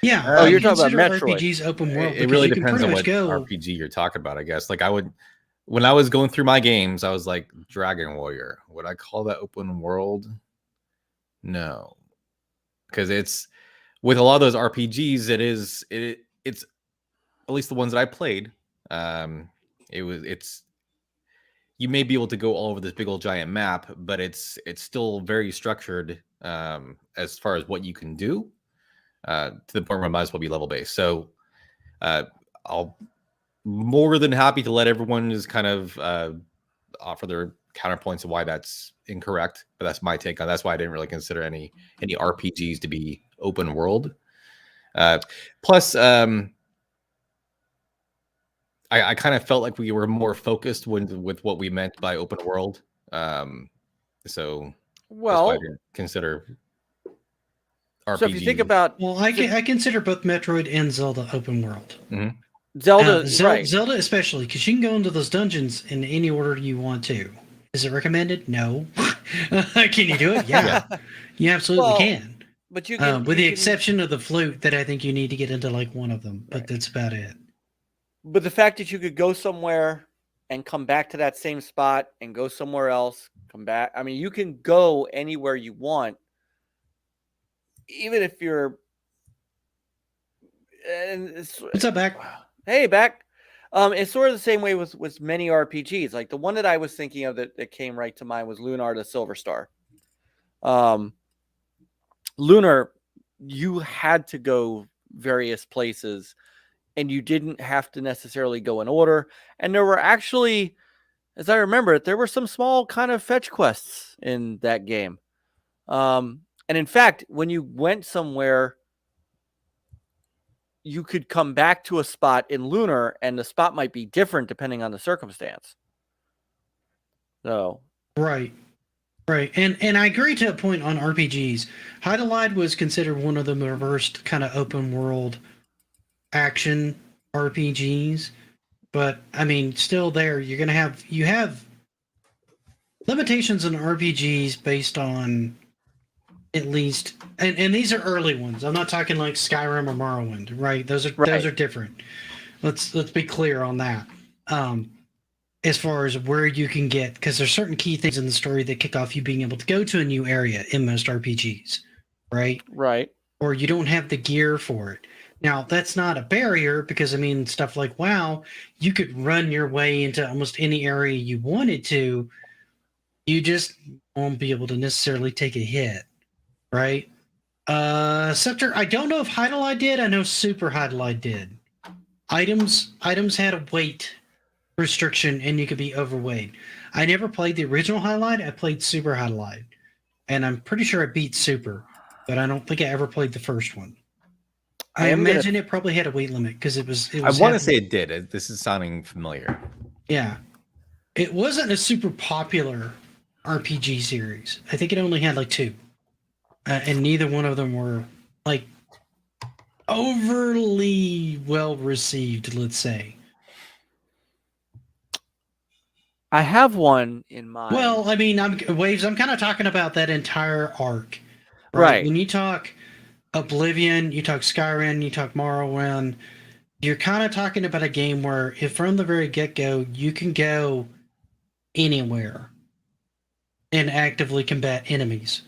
Yeah. Oh, you're talking about consider Metroid. RPGs open world. It really because you can depends on pretty what much go. RPG you're talking about, I guess. Like when I was going through my games, I was like, Dragon Warrior. Would I call that open world? No, because it's with a lot of those RPGs. It's at least the ones that I played. It's you may be able to go all over this big old giant map, but it's still very structured as far as what you can do. To the point where it might as well be level based. So I'll more than happy to let everyone just kind of offer their counterpoints of why that's incorrect. But that's my take on. That's why I didn't really consider any RPGs to be open world. Plus, I kind of felt like we were more focused with what we meant by open world. So that's why I Well, didn't consider RPGs. so if you think about Well, I consider both Metroid and Zelda open world. Zelda, right? Zelda especially, because you can go into those dungeons in any order you want to. Is it recommended? No. Can you do it? Yeah. You absolutely Well, can. But you can, With the you can- exception of the flute, that I think you need to get into like one of them, but that's about it. But the fact that you could go somewhere and come back to that same spot and go somewhere else, come back. I mean, you can go anywhere you want, even if you're. And What's up, back? Hey, back. It's sort of the same way with many RPGs. Like the one that I was thinking of that came right to mind was Lunar the Silver Star. Lunar, you had to go various places, and you didn't have to necessarily go in order. And there were actually, as I remember it, there were some small kind of fetch quests in that game. And in fact, when you went somewhere, you could come back to a spot in Lunar, and the spot might be different depending on the circumstance. So, Right. And I agree to a point on RPGs. Hydalide was considered one of the reversed kind of open world action RPGs. But I mean, still there, you have limitations in RPGs based on at least, and these are early ones. I'm not talking like Skyrim or Morrowind, right? Those are different. Let's be clear on that. As far as where you can get, because there's certain key things in the story that kick off you being able to go to a new area in most RPGs, right? right. Or you don't have the gear for it. Now, that's not a barrier because, I mean, stuff like WoW, you could run your way into almost any area you wanted to. You just won't be able to necessarily take a hit, right? Scepter, I don't know if Hydelide did. I know Super Hydelide did. Items had a weight restriction and you could be overweight. I never played the original Hydelide. I played Super Hydelide. And I'm pretty sure I beat Super, but I don't think I ever played the first one. I imagine it probably had a weight limit because it was I want to say it did. This is sounding familiar. Yeah. It wasn't a super popular RPG series. I think it only had like two. And neither one of them were like overly well received, let's say. I have one in mind. Well, I mean, I'm kind of talking about that entire arc. Right. When you talk Oblivion, you talk Skyrim, you talk Morrowind, you're kind of talking about a game where if from the very get-go, you can go anywhere and actively combat enemies.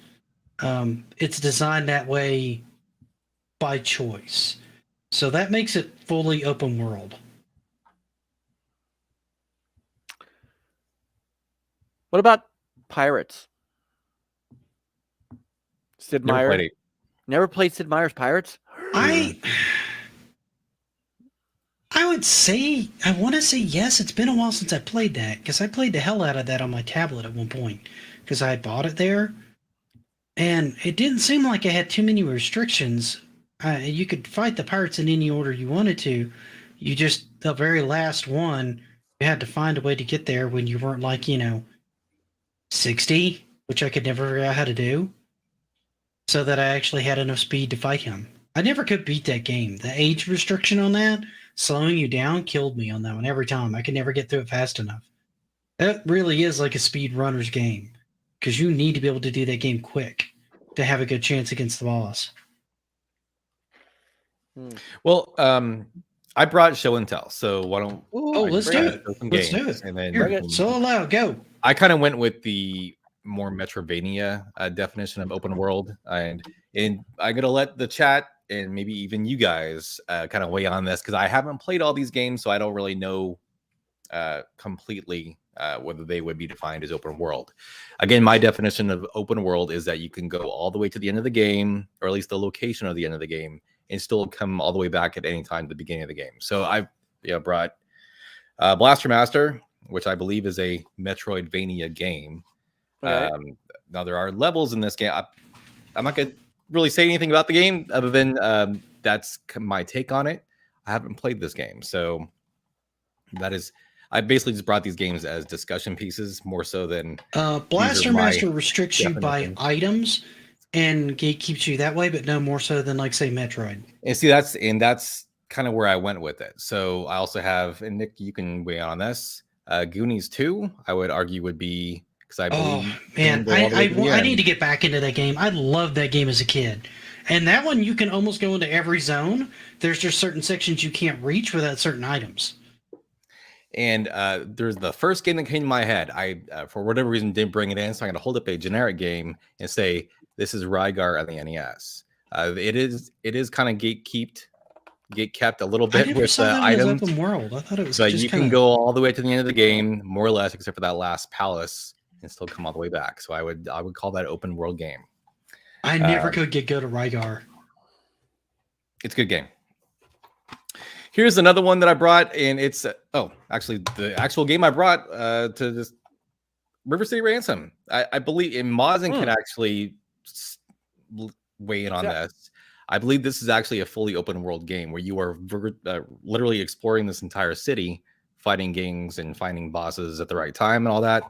It's designed that way by choice. So that makes it fully open world. What about pirates? Sid Never Meier. played it. Never played Sid Meier's Pirates? I would say, I want to say yes. It's been a while since I played that, because I played the hell out of that on my tablet at one point, because I had bought it there, and it didn't seem like it had too many restrictions. You could fight the pirates in any order you wanted to. You just, the very last one, you had to find a way to get there when you weren't like, 60, which I could never figure out how to do, so that I actually had enough speed to fight him. I never could beat that game. The age restriction on that, slowing you down, killed me on that one every time. I could never get through it fast enough. That really is like a speedrunner's game, because you need to be able to do that game quick to have a good chance against the boss. Well, I brought show and tell, so why don't let's do it. Let's do it. And then Here, so loud, go. I kind of went with the more Metrovania definition of open world, and I'm gonna let the chat and maybe even you guys kind of weigh on this, because I haven't played all these games, so I don't really know completely whether they would be defined as open world. Again, my definition of open world is that you can go all the way to the end of the game, or at least the location of the end of the game, and still come all the way back at any time to the beginning of the game. So I brought Blaster Master, which I believe is a Metroidvania game. Right. Now there are levels in this game. I'm not going to really say anything about the game other than that's my take on it. I haven't played this game, so I basically just brought these games as discussion pieces more so than Blaster Master restricts you by items and keeps you that way, but no more so than, like, say, Metroid. And see, that's kind of where I went with it. So I also have, and Nick, you can weigh in on this. Goonies 2, I would argue, would be, because I believe. Oh man, I need to get back into that game. I loved that game as a kid, and that one you can almost go into every zone. There's just certain sections you can't reach without certain items. And there's the first game that came to my head. I, for whatever reason, didn't bring it in, so I'm going to hold up a generic game and say this is Rygar on the NES. It is kind of gate-kept a little bit with items. Open world. I thought it was. But just you can go all the way to the end of the game, more or less, except for that last palace, and still come all the way back. So I would call that open world game. I never could go to Rygar. It's a good game. Here's another one that I brought, and it's actually the actual game I brought to this River City Ransom. I believe in Mazen can actually weigh in on this. I believe this is actually a fully open world game where you are literally exploring this entire city, fighting gangs and finding bosses at the right time and all that.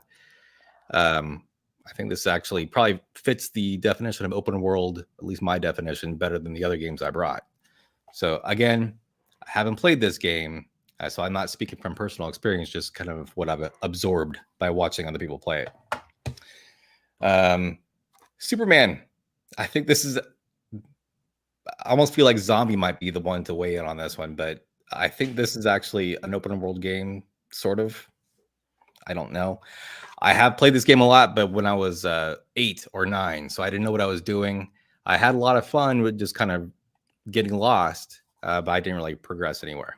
I think this actually probably fits the definition of open world, at least my definition, better than the other games I brought. So again, I haven't played this game, so I'm not speaking from personal experience, just kind of what I've absorbed by watching other people play it. Superman. I think this is, I almost feel like Zombie might be the one to weigh in on this one, but I think this is actually an open world game, sort of. I don't know. I have played this game a lot, but when I was 8 or 9, so I didn't know what I was doing. I had a lot of fun with just kind of getting lost, but I didn't really progress anywhere.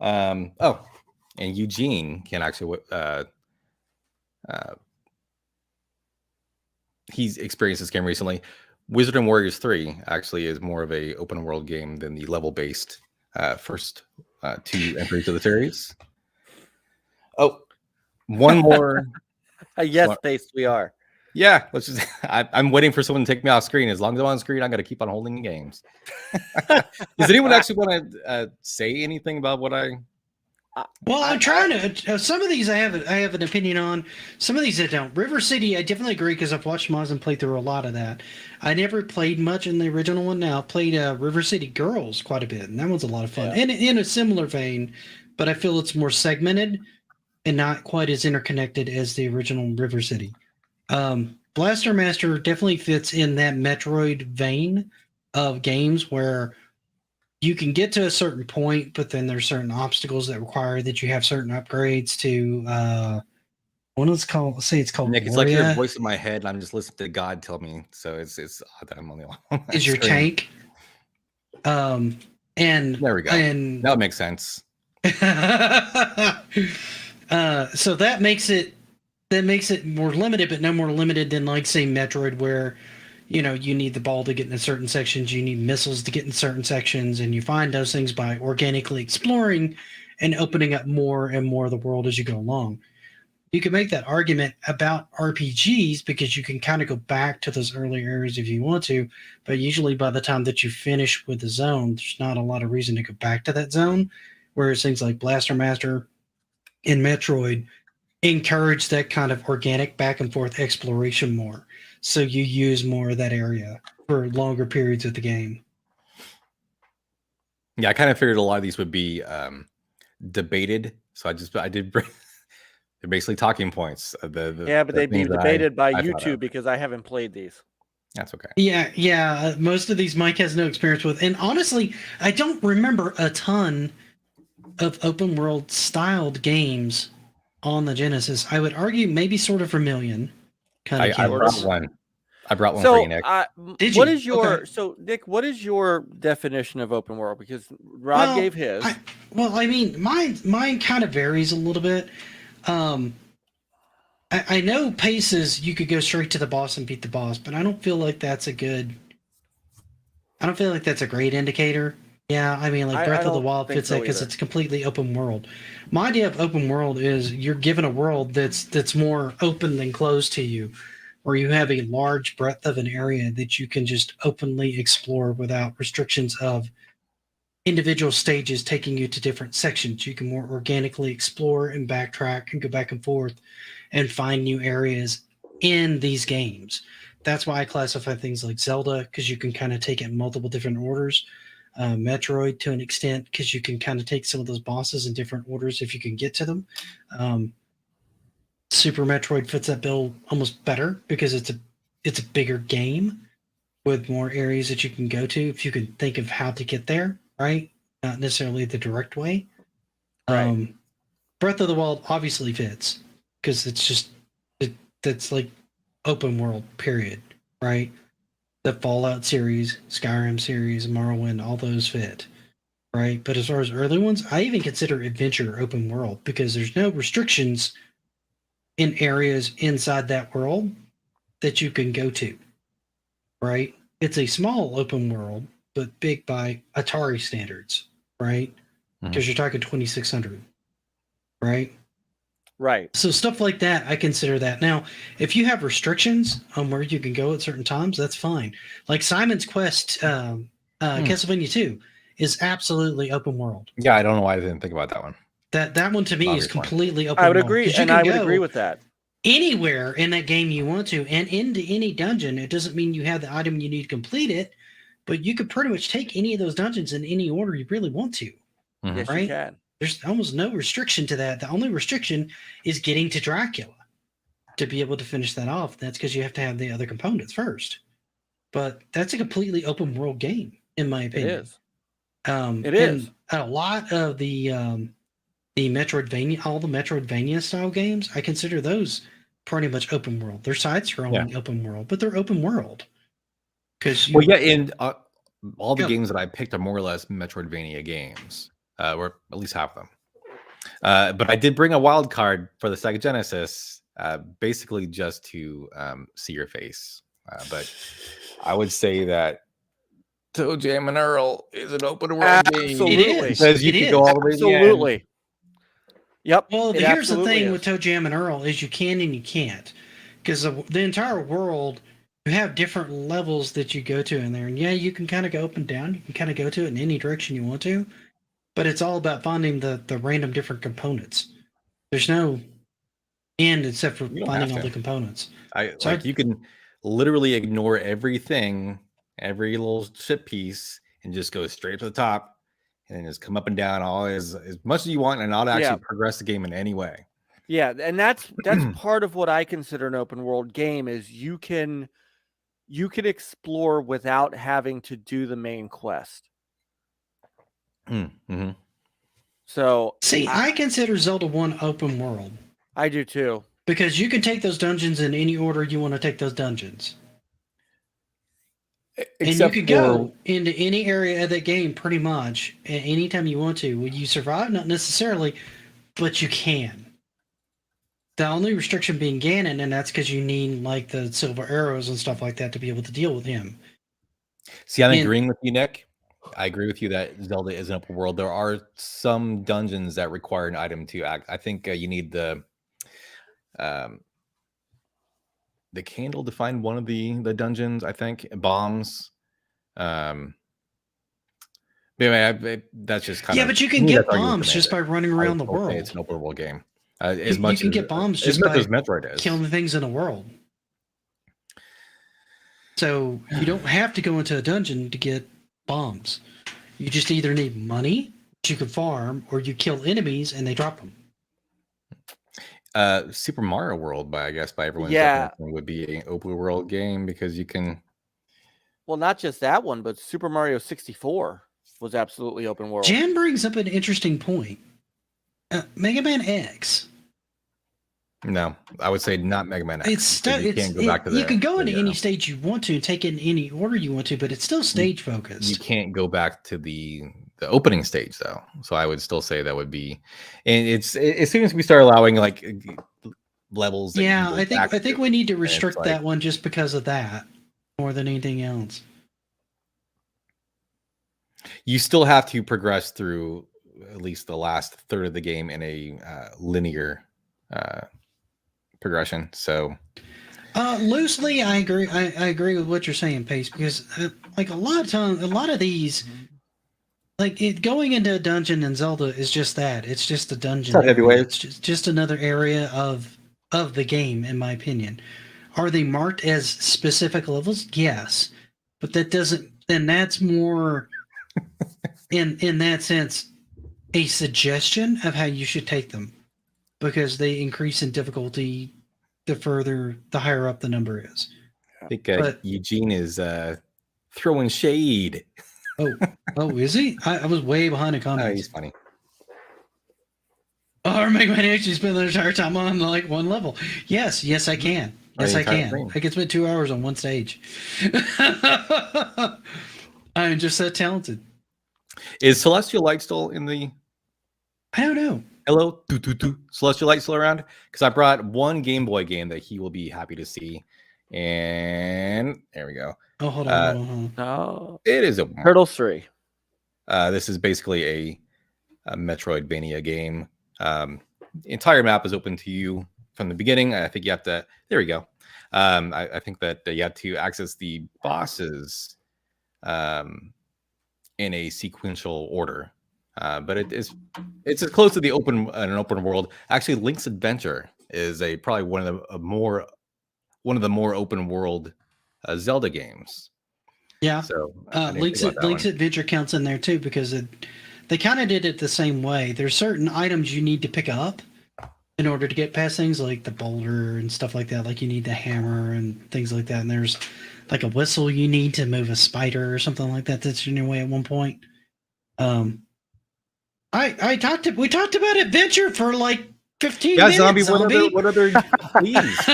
And Eugene can actually he's experienced this game recently. Wizard and Warriors 3 actually is more of a open world game than the level-based first 2 entries of the series. Oh, one more. Yes-based we are. Yeah, let's just. I'm waiting for someone to take me off screen. As long as I'm on screen, I'm going to keep on holding games. Does anyone actually want to say anything about what I? Well, I'm trying to. Some of these I have an opinion on. Some of these I don't. River City, I definitely agree because I've watched Moz and played through a lot of that. I never played much in the original one. Now I played River City Girls quite a bit, and that one's a lot of fun. And in a similar vein, but I feel it's more segmented and not quite as interconnected as the original River City. Blaster Master definitely fits in that Metroid vein of games where you can get to a certain point, but then there's certain obstacles that require that you have certain upgrades to what is it called? Let's say it's called Nick, it's like your voice in my head, and I'm just listening to God tell me. So it's odd that I'm only on is your tank. And there we go. And that makes sense. So that makes it that makes it more limited, but no more limited than, like, say, Metroid, where, you know, you need the ball to get in certain sections, you need missiles to get in certain sections, and you find those things by organically exploring and opening up more and more of the world as you go along. You can make that argument about RPGs because you can kind of go back to those early areas if you want to, but usually by the time that you finish with the zone, there's not a lot of reason to go back to that zone, whereas things like Blaster Master and Metroid encourage that kind of organic back and forth exploration more. So you use more of that area for longer periods of the game. Yeah, I kind of figured a lot of these would be debated. So I did bring, they're basically talking points. But they'd be debated by you two because I haven't played these. That's okay. Yeah. Most of these Mike has no experience with. And honestly, I don't remember a ton of open world styled games on the Genesis. I would argue maybe Sort of Vermilion. I brought one. I brought one so, for you, Nick. What is your Nick? What is your definition of open world? Because Rod gave his. I mean, mine kind of varies a little bit. I know paces you could go straight to the boss and beat the boss, but I don't feel like that's a great indicator. Yeah, I mean, like Breath of the Wild fits that because it's completely open world. My idea of open world is you're given a world that's more open than closed to you, where you have a large breadth of an area that you can just openly explore without restrictions of individual stages taking you to different sections. You can more organically explore and backtrack and go back and forth and find new areas in these games. That's why I classify things like Zelda, because you can kind of take it in multiple different orders. Metroid to an extent, because you can kind of take some of those bosses in different orders if you can get to them. Super Metroid fits that bill almost better because it's a bigger game with more areas that you can go to if you can think of how to get there, right? Not necessarily the direct way. Right. Breath of the Wild obviously fits because it's just that's like open world, period, right? The Fallout series, Skyrim series, Morrowind, all those fit, right? But as far as early ones, I even consider Adventure open world because there's no restrictions in areas inside that world that you can go to, right? It's a small open world, but big by Atari standards, right? Because you're talking 2600, right? Right. So stuff like that, I consider that. Now, if you have restrictions on where you can go at certain times, that's fine. Like Simon's Quest, Castlevania 2 is absolutely open world. Yeah, I don't know why I didn't think about that one. That one to me is completely open world. I would agree, and I would agree with that. Anywhere in that game you want to, and into any dungeon. It doesn't mean you have the item you need to complete it, but you could pretty much take any of those dungeons in any order you really want to. Yes, right? you can. There's almost no restriction to that. The only restriction is getting to Dracula to be able to finish that off. That's because you have to have the other components first. But that's a completely open world game, in my opinion. It is. It is. A lot of the Metroidvania, all the Metroidvania style games, I consider those pretty much open world. They're side-scrolling open world, but they're open world. And all the games that I picked are more or less Metroidvania games. Or at least half of them. But I did bring a wild card for the Sega Genesis, basically just to see your face. But I would say that Toe Jam and Earl is an open world game. Absolutely. Because you can go all the way to the end. Absolutely. Yep. Well, here's the thing with Toe Jam and Earl is you can and you can't. Because the entire world, you have different levels that you go to in there. And yeah, you can kind of go up and down. You can kind of go to it in any direction you want to. But it's all about finding the random different components. There's no end except for finding all the components. You can literally ignore everything, every little ship piece, and just go straight to the top, and then just come up and down all as much as you want, and not actually progress the game in any way. Yeah, and that's part of what I consider an open world game is you can explore without having to do the main quest. Mm-hmm. So I consider Zelda 1 open world. I do too. Because you can take those dungeons in any order you want to take those dungeons. And you could go into any area of that game pretty much at any time you want to. Will you survive? Not necessarily, but you can. The only restriction being Ganon, and that's because you need like the silver arrows and stuff like that to be able to deal with him. See, I'm And- agreeing with you, Nick. I agree with you that Zelda is an open world. There are some dungeons that require an item to act. I think you need the candle to find one of the dungeons. I think bombs. But anyway, that's just kind of but you can get bombs just by running around the world. It's an open world game. You can get bombs just much by as Metroid is. killing things in the world. So you don't have to go into a dungeon to get bombs. You just either need money, which you can farm, or you kill enemies and they drop them. Super Mario World, by everyone's Yeah. definition, would be an open world game because you can. Well, not just that one, but Super Mario 64 was absolutely open world. Jan brings up an interesting point. Mega Man X. No, I would say not Mega Man X. You can't go back to the, you can go into any stage you want to and take it in any order you want to, but it's still stage focused. You can't go back to the opening stage though. So I would still say that would be, and it's as soon as we start allowing like levels. Yeah, I think we need to restrict that one just because of that more than anything else. You still have to progress through at least the last third of the game in a linear progression. So loosely, I agree. I agree with what you're saying, Pace, because like a lot of times, a lot of these, like going into a dungeon in Zelda is just that. It's just a dungeon. It's just another area of the game, in my opinion. Are they marked as specific levels? Yes, but that doesn't. Then that's more, in that sense, a suggestion of how you should take them, because they increase in difficulty the higher up the number is. I think Eugene is throwing shade. Oh, is he? I was way behind the comments. Oh, he's funny. Or Mega Man actually spend the entire time on like one level. Yes, I can. Yes, I can. I can spend 2 hours on one stage. I'm just that talented. Is Celestial Light still in the? I don't know. Hello, Celestial Light still around? Because I brought one Game Boy game that he will be happy to see, and there we go. Oh, hold on. No, it is a Turtles 3. This is basically a Metroidvania game. Entire map is open to you from the beginning. I think you have to. There we go. I think that you have to access the bosses in a sequential order. But it's as close to the open world. Actually, Link's Adventure is probably one of the more open world Zelda games. Yeah. So Link's Adventure counts in there too, because they kind of did it the same way. There's certain items you need to pick up in order to get past things like the boulder and stuff like that. Like you need the hammer and things like that. And there's like a whistle you need to move a spider or something like that. That's in your way at one point. We talked about adventure for like 15 minutes. Zombie. What other please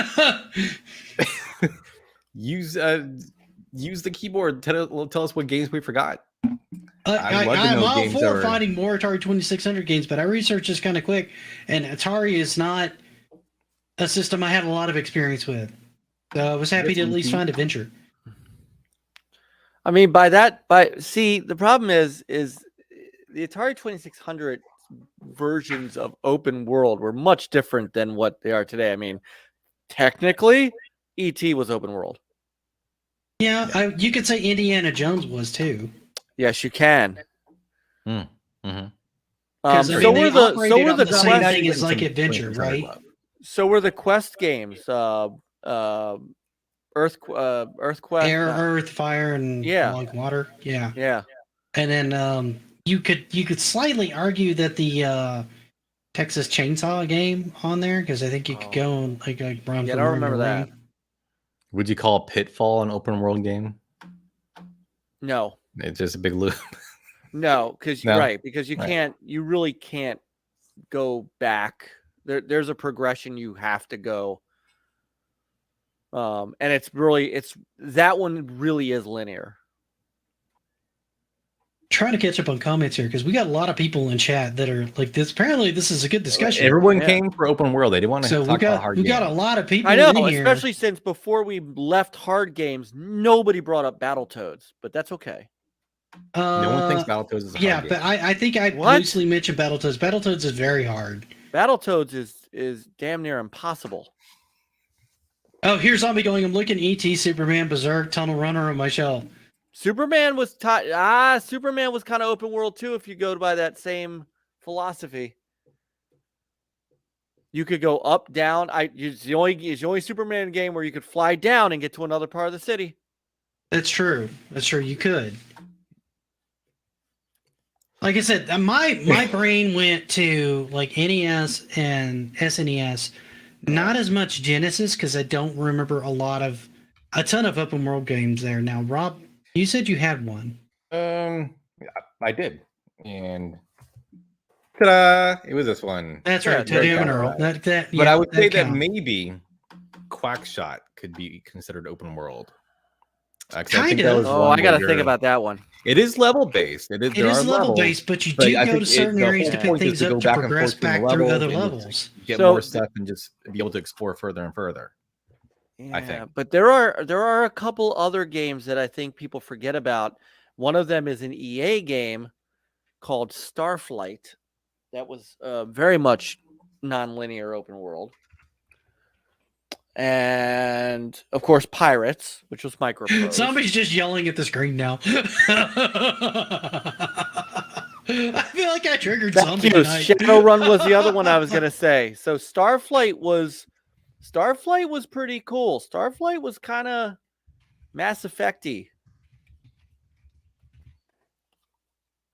use the keyboard. Tell us what games we forgot. I'm all for finding more Atari 2600 games, but I researched this kind of quick, and Atari is not a system I have a lot of experience with. So I was happy to at least find adventure. I mean, see, the problem is the Atari 2600 versions of open world were much different than what they are today. I mean, technically, E.T. was open world. Yeah. You could say Indiana Jones was too. Yes, you can. Mm-hmm. So were the same thing as like adventure, right? So were the Quest games. Earthquake, Air, Earth, Fire, and like water. Yeah. And then you could slightly argue that the Texas Chainsaw game on there, because I think you could go and like run. Yeah, I don't remember that. Would you call Pitfall an open world game? No, it's just a big loop. No, because you really can't go back. There's a progression you have to go. And it's that one really is linear. trying to catch up on comments here because we got a lot of people in chat that are like this. Apparently, this is a good discussion. Everyone Yeah. came for open world. They didn't want to So talk about hard we games. got a lot of people I know, in here. especially since before we left hard games, nobody brought up Battletoads, but that's okay. No one thinks Battletoads is a hard Yeah, game. but I think I What? loosely mentioned Battletoads. Battletoads is very hard. Battletoads is damn near impossible. Oh, here's Zombie going. I'm looking ET, Superman, Berserk, Tunnel Runner on my shelf. Superman was Superman was kind of open world too if you go by that same philosophy. You could go up, down. It's the only Superman game where you could fly down and get to another part of the city. That's true. That's true. You could. Like I said, my brain went to like NES and SNES, not as much Genesis because I don't remember a ton of open world games there. Now, Rob, you said you had one. I did, and ta-da! It was this one. That's Yeah, right, Teddy very and Earl. bad. But I would say that counts. maybe Quackshot could be considered open world. I Kind think that of. was Oh, one I got to where think about that one. It is level based. It It is level based, but you do go to certain areas to pick things up to progress back through other levels. Get So- more stuff and just be able to explore further and further. Yeah, I think. but there are a couple other games that I think people forget about. One of them is an EA game called Starflight. That was very much non-linear open world. And of course Pirates, which was Microprose. Somebody's just yelling at the screen now. I feel like I triggered something tonight. Shadowrun was the other one I was gonna say. So Starflight was pretty cool. Starflight was kind of Mass Effect-y.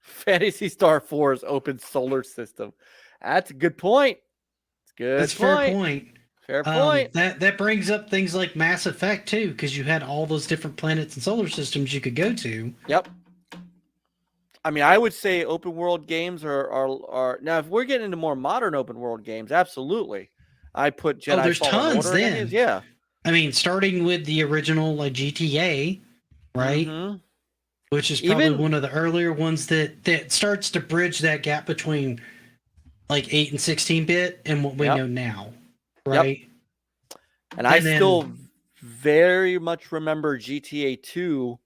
Phantasy Star 4's open solar system. That's a good point. It's good. That's a fair point. Fair point. That brings up things like Mass Effect too, because you had all those different planets and solar systems you could go to. Yep. I mean, I would say open world games are now. If we're getting into more modern open world games, absolutely. I put Jedi. There's Fallen tons Order in then. these, yeah. I mean, starting with the original like GTA, right? Mhm. Which is probably Even- one of the earlier ones that starts to bridge that gap between like 8 and 16-bit and what we Yep. know now, right? And I And then- still very much remember GTA 2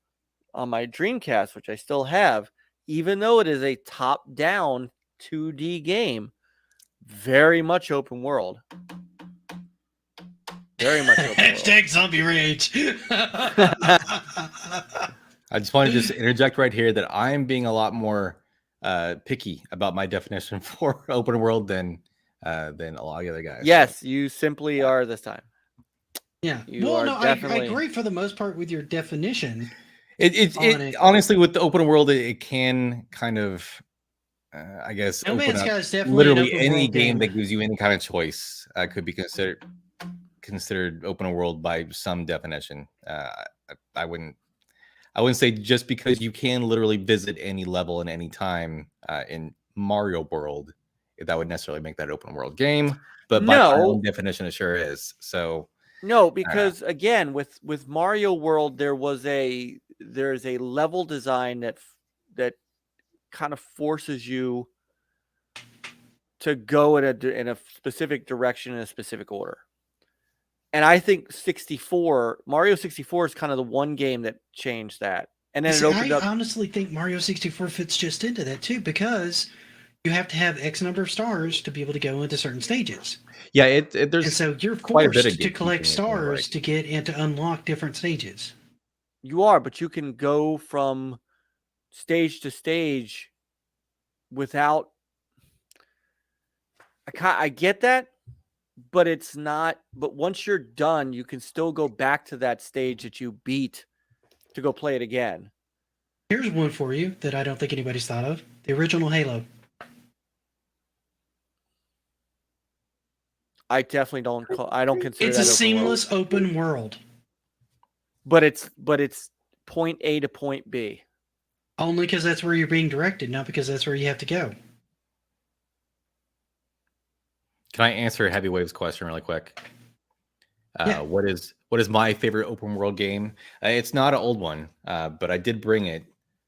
on my Dreamcast, which I still have, even though it is a top-down 2D game, very much open world. Very much open world. Hashtag zombie rage. I just want to just interject right here that I'm being a lot more picky about my definition for open world than a lot of the other guys. Yes, you simply are this time. Yeah. You Well, are no, I definitely- agree for the most part with your definition. It honestly, with the open world, it can kind of, I guess, No open Man's up Sky is definitely an literally open any world game game. that gives you any kind of choice could be considered open world by some definition. I wouldn't say just because you can literally visit any level in any time in Mario World, that would necessarily make that open world game. But by my own definition, it sure is. So no, because again, with Mario World, there's a level design that kind of forces you to go in a specific direction in a specific order. And I think Mario 64 is kind of the one game that changed that. And then See, it opened I up. honestly think Mario 64 fits just into that too, because you have to have X number of stars to be able to go into certain stages. yeah, And there's so you're quite a bit forced of to gatekeeping collect in there, stars right? to get and to unlock different stages. You are, but you can go from stage to stage without. I get that, but it's not. But once you're done, you can still go back to that stage that you beat to go play it again. Here's one for you that I don't think anybody's thought of: the original Halo. I definitely don't. I don't consider It's that a open world. seamless open world, But it's point A to point B. only because that's where you're being directed, not because that's where you have to go. Can I answer Heavy Waves' question really quick? Yeah. What is my favorite open world game? It's not an old one, but I did bring it.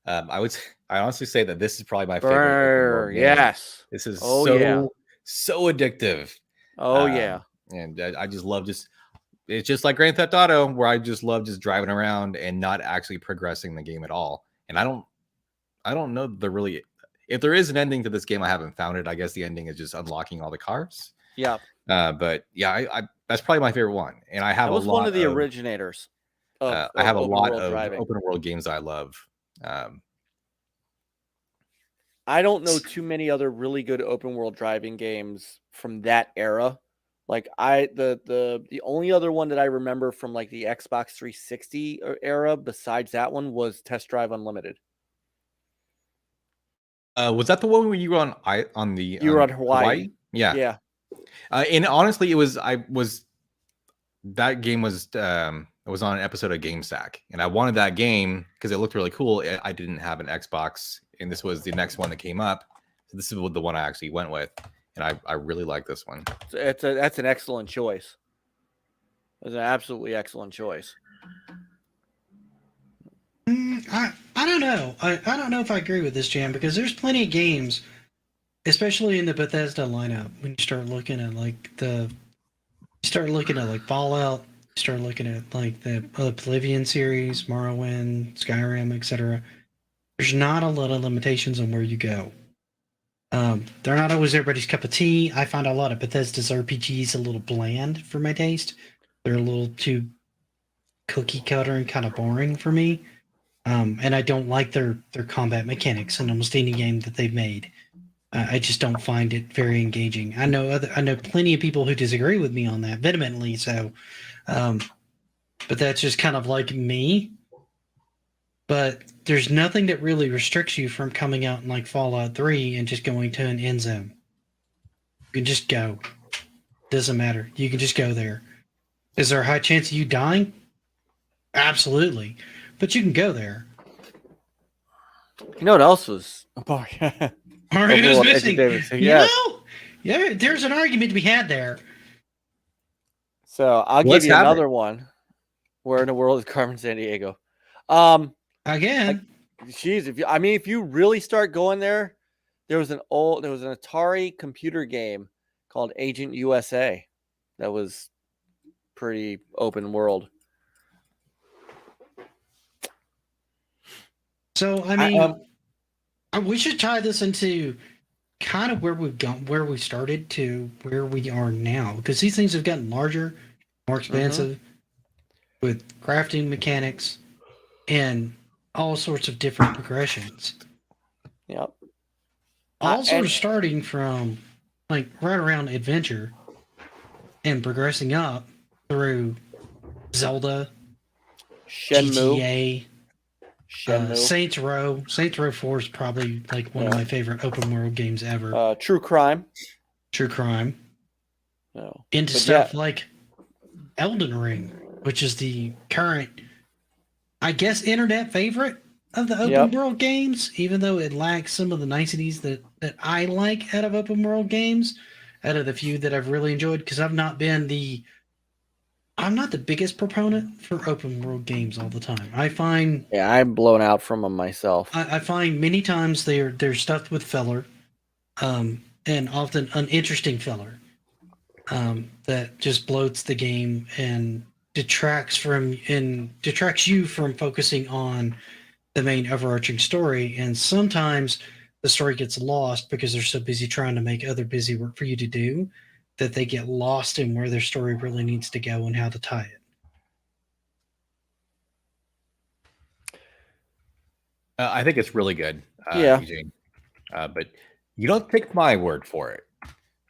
I I honestly say that this is probably my favorite open world game. Yes. This is yeah. so addictive. Yeah. And I just love it's just like Grand Theft Auto, where I just love just driving around and not actually progressing the game at all. And I don't know if there is an ending to this game, I haven't found it. I guess the ending is just unlocking all the cars. Yeah. But yeah, I that's probably my favorite one. And I have That was one of the originators. I have a lot of driving. open world games I love. I don't know too many other really good open world driving games from that era. Like the only other one that I remember from like the Xbox 360 era besides that one was Test Drive Unlimited. Was that the one where you were on the you were on Hawaii? Yeah. Yeah. And honestly, that game was it was on an episode of GameSack, and I wanted that game because it looked really cool. I didn't have an Xbox, and this was the next one that came up. So this is the one I actually went with, and I really like this one. That's an excellent choice. It's an absolutely excellent choice. I don't know. I don't know if I agree with this, Jam, because there's plenty of games, especially in the Bethesda lineup, when you start looking at Fallout, you start looking at like the Oblivion series, Morrowind, Skyrim, etc. There's not a lot of limitations on where you go. They're not always everybody's cup of tea. I find a lot of Bethesda's RPGs a little bland for my taste. They're a little too cookie cutter and kind of boring for me. And I don't like their combat mechanics in almost any game that they've made. I just don't find it very engaging. I know plenty of people who disagree with me on that vehemently. So, but that's just kind of like me. But there's nothing that really restricts you from coming out in like Fallout 3 and just going to an end zone. You can just go. Doesn't matter. You can just go there. Is there a high chance of you dying? Absolutely. But you can go there. You know what else was? Mario's missing. Yeah. Yeah, there's an argument to be had there. So I'll give you another one. Where in the world is Carmen Sandiego? Again. Jeez, if you really start going there, there was an Atari computer game called Agent USA that was pretty open world. So we should tie this into kind of where we've gone, where we started to where we are now, because these things have gotten larger, more expansive, with crafting mechanics and all sorts of different progressions. Yep. All sort of starting from like right around adventure and progressing up through Zelda, Shenmue. GTA. Saints Row 4 is probably like one of my favorite open world games ever. True Crime. No. Into stuff like Elden Ring, which is the current, I guess, internet favorite of the open world games, even though it lacks some of the niceties that I like out of open world games, out of the few that I've really enjoyed, because I'm not the biggest proponent for open world games all the time. I find I'm blown out from them myself. I find many times they're stuffed with filler, and often uninteresting filler, that just bloats the game and detracts you from focusing on the main overarching story. And sometimes the story gets lost because they're so busy trying to make other busy work for you to do, that they get lost in where their story really needs to go and how to tie it. I think it's really good, Eugene. But you don't take my word for it.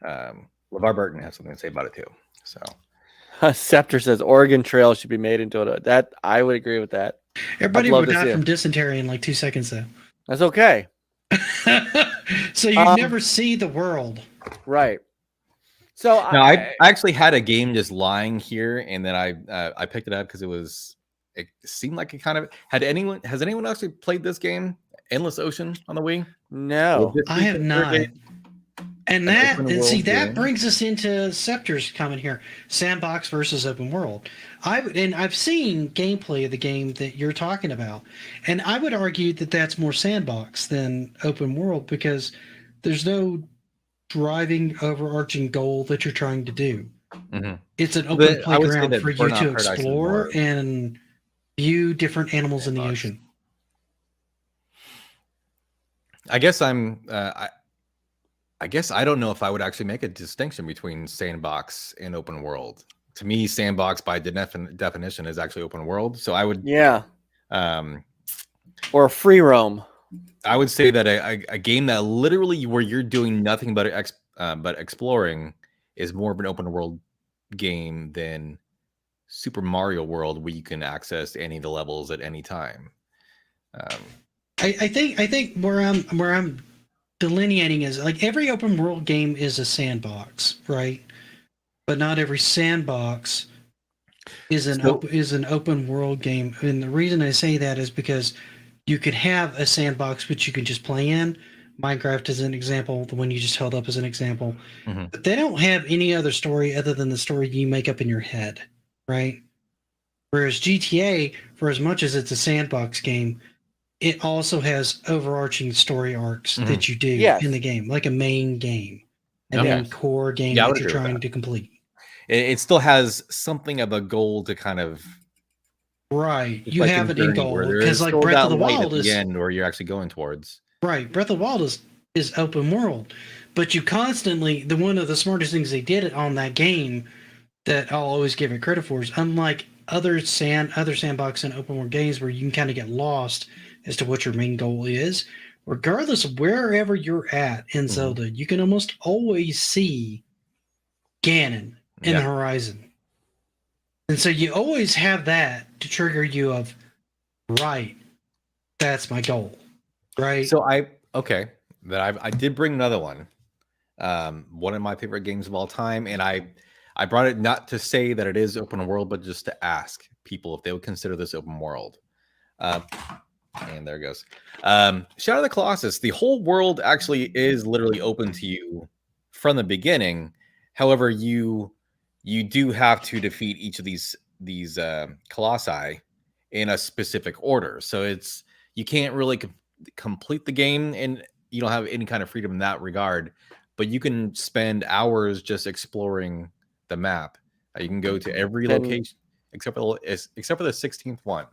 LeVar Burton has something to say about it too. So, Scepter says Oregon Trail should be made into that. I would agree with that. Everybody would die from dysentery in like 2 seconds, though. That's okay. So you never see the world, right? So I actually had a game just lying here, and then I picked it up because it seemed like it kind of has anyone actually played this game, Endless Ocean, on the Wii? No, I have not. And an that, open and see, world that game. brings us into Scepter's comment here: sandbox versus open world. I've seen gameplay of the game that you're talking about, and I would argue that that's more sandbox than open world because there's no driving, overarching goal that you're trying to do. Mhm. It's an open But I would say playground that for you Burnout to Paradise is explore more and view different animals in the sandbox. ocean. I guess I guess I don't know if I would actually make a distinction between sandbox and open world. To me, sandbox by definition is actually open world. So I would, Yeah. um, Or free roam. I would say that a game that literally where you're doing nothing but but exploring is more of an open world game than Super Mario World, where you can access any of the levels at any time. I think where I'm delineating is like every open world game is a sandbox, right? But not every sandbox is an open world game. And the reason I say that is because you could have a sandbox which you can just play in. Minecraft is an example, the one you just held up as an example. Mhm. But they don't have any other story other than the story you make up in your head, right? Whereas GTA, for as much as it's a sandbox game, it also has overarching story arcs that you do in the game, like a main game, a main core game Yeah, I that would you're agree with trying that. to complete. It still has something of a goal to kind of Right. It's You like have in it in Journey, where goal there because is like still Breath that of the light at Wild the is end where you're actually going towards. right. Breath of the Wild is open world, but you constantly one of the smartest things they did on that game that I'll always give it credit for is unlike other sandbox and open world games where you can kind of get lost as to what your main goal is. Regardless of wherever you're at in Zelda, you can almost always see Ganon in the horizon. And so you always have that to trigger you of, right, that's my goal, right? So I did bring another one. One of my favorite games of all time, and I brought it not to say that it is open world, but just to ask people if they would consider this open world. And there it goes. Shadow of the Colossus. The whole world actually is literally open to you from the beginning. However, you do have to defeat each of these colossi in a specific order. So you can't really complete the game, and you don't have any kind of freedom in that regard. But you can spend hours just exploring the map. You can go to every location except for the 16th one.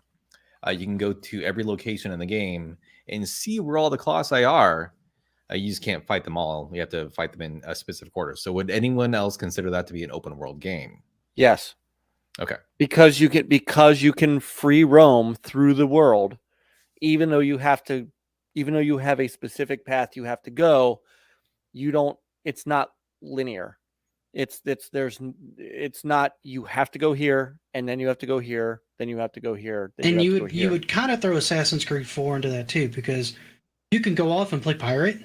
You can go to every location in the game and see where all the colossi are. You just can't fight them all. You have to fight them in a specific order. So would anyone else consider that to be an open world game? Yes. Okay. Because you can free roam through the world, even though you have a specific path you have to go, it's not linear. It's not you have to go here and then you have to go here, then you have to go here. Then and you would kind of throw Assassin's Creed 4 into that too, because you can go off and play pirate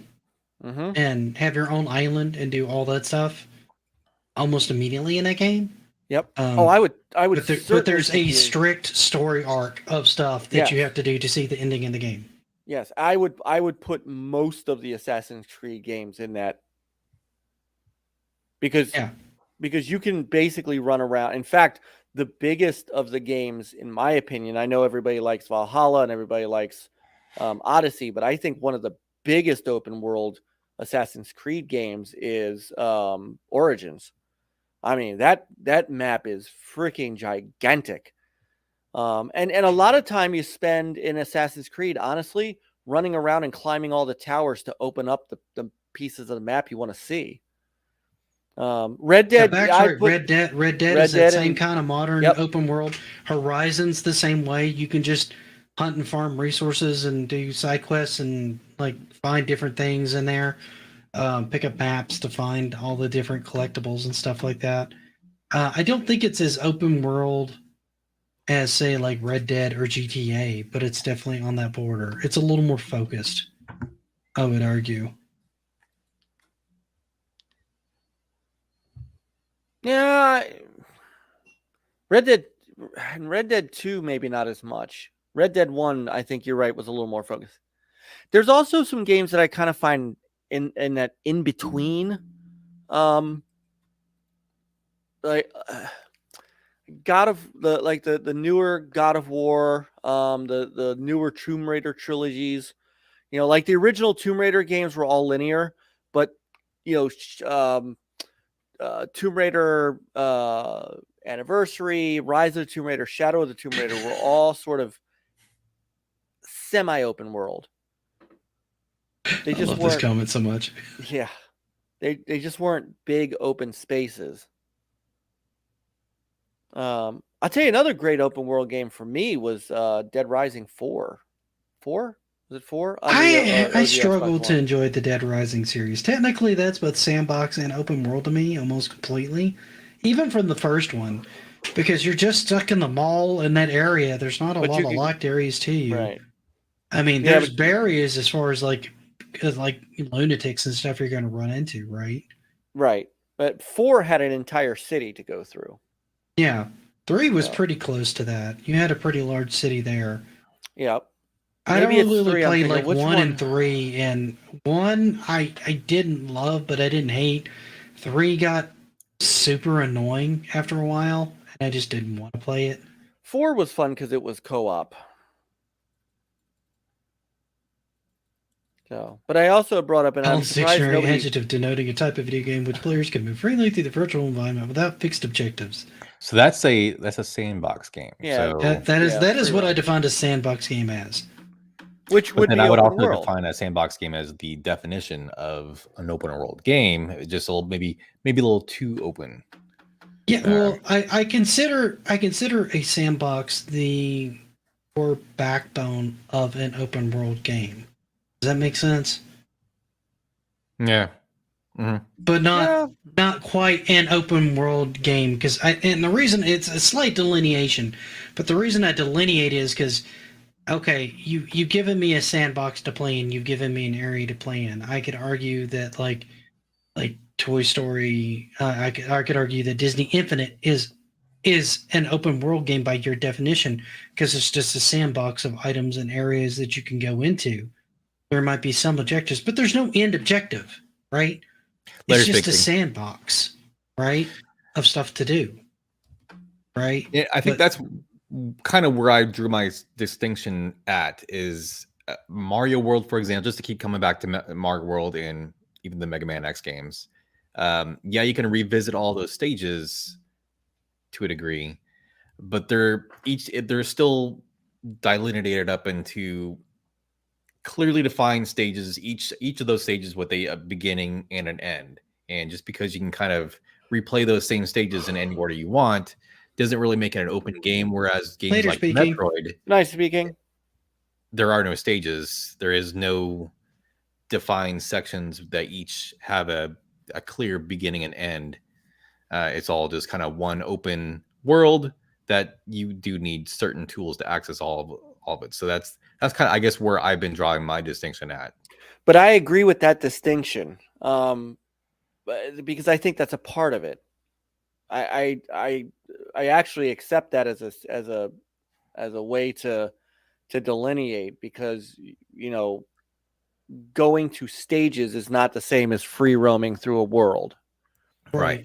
and have your own island and do all that stuff almost immediately in that game. Yep. I would. But there's a strict story arc of stuff that you have to do to see the ending in the game. Yes, I would put most of the Assassin's Creed games in that because you can basically run around. In fact, the biggest of the games, in my opinion, I know everybody likes Valhalla and everybody likes Odyssey, but I think one of the biggest open world Assassin's Creed games is Origins. I mean, that map is freaking gigantic. And a lot of time you spend in Assassin's Creed, honestly, running around and climbing all the towers to open up the pieces of the map you want to see. Red Dead. Red Dead is that same kind of modern open world. Horizon's the same way. You can just hunt and farm resources and do side quests and like find different things in there. Pick up maps to find all the different collectibles and stuff like that. I don't think it's as open world as say like Red Dead or GTA, but it's definitely on that border. It's a little more focused, I would argue. Yeah, Red Dead 2 maybe not as much. Red Dead 1, I think you're right, was a little more focused. There's also some games that I kind of find in that in between, like God of the newer God of War, the newer Tomb Raider trilogies. Like the original Tomb Raider games were all linear, but Tomb Raider Anniversary, Rise of the Tomb Raider, Shadow of the Tomb Raider were all sort of semi-open world. They just love this comment so much. Yeah, they just weren't big open spaces. I'll tell you another great open world game for me was Dead Rising 4. 4? Was it 4? I struggle to enjoy the Dead Rising series. Technically, that's both sandbox and open world to me, almost completely. Even from the first one, because you're just stuck in the mall in that area. There's not a lot of locked areas to you. Right. I mean, there's barriers as far as like lunatics and stuff you're going to run into, right? Right. But 4 had an entire city to go through. Yeah. 3 was pretty close to that. You had a pretty large city there. Yep. I don't really play like 1 and 3, and 1 I didn't love, but I didn't hate. 3 got super annoying after a while, and I just didn't want to play it. 4 was fun because it was co-op. So, but I also brought up an dictionary adjective denoting a type of video game which players can move freely through the virtual environment without fixed objectives. So that's a sandbox game. Yeah, so, that is what I defined a sandbox game as. Which would be I would open also world. define a sandbox game as the definition of an open world game. Just a little, maybe a little too open. Yeah, well, I consider a sandbox the core backbone of an open world game. Does that make sense? Yeah. Mm-hmm. But not quite an open world game, and the reason it's a slight delineation, but the reason I delineate is because, okay, you've given me a sandbox to play in, you've given me an area to play in. I could argue that like Toy Story, I could argue that Disney Infinite is an open world game by your definition, because it's just a sandbox of items and areas that you can go into. There might be some objectives, but there's no end objective, right? It's just a sandbox, right, of stuff to do, right? Yeah, I think that's kind of where I drew my distinction at is Mario World, for example, just to keep coming back to Mario World and even the Mega Man X games. Yeah, you can revisit all those stages to a degree, but they're still delineated up into clearly defined stages. Each of those stages with a beginning and an end, and just because you can kind of replay those same stages in any order you want doesn't really make it an open game. Whereas games like Metroid, nice speaking, there are no stages. There is no defined sections that each have a clear beginning and end. It's all just kind of one open world that you do need certain tools to access all of it. So that's kind of, I guess, where I've been drawing my distinction at. But I agree with that distinction, because I think that's a part of it. I actually accept that as a way to delineate, because going to stages is not the same as free roaming through a world. Right.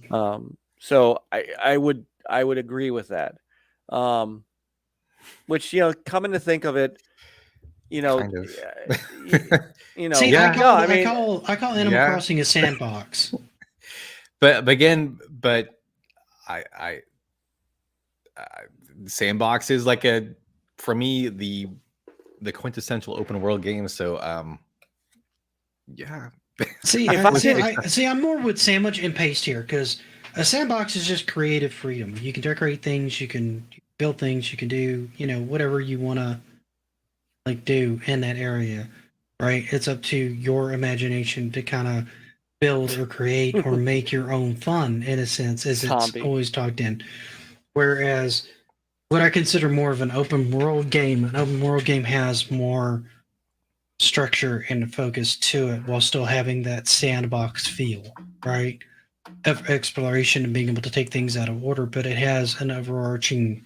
So I would agree with that. Which, coming to think of it, kind of. See, I call Animal Crossing a sandbox. but I sandbox is like for me the quintessential open world game. So yeah. See, I'm more with sandwich and paste here, because a sandbox is just creative freedom. You can decorate things, you can build things, you can do whatever you want to do in that area, right? It's up to your imagination to kind of build or create or make your own fun, in a sense, as it's always talked in. Whereas what I consider more of an open world game has more structure and focus to it, while still having that sandbox feel, right, of exploration and being able to take things out of order, but it has an overarching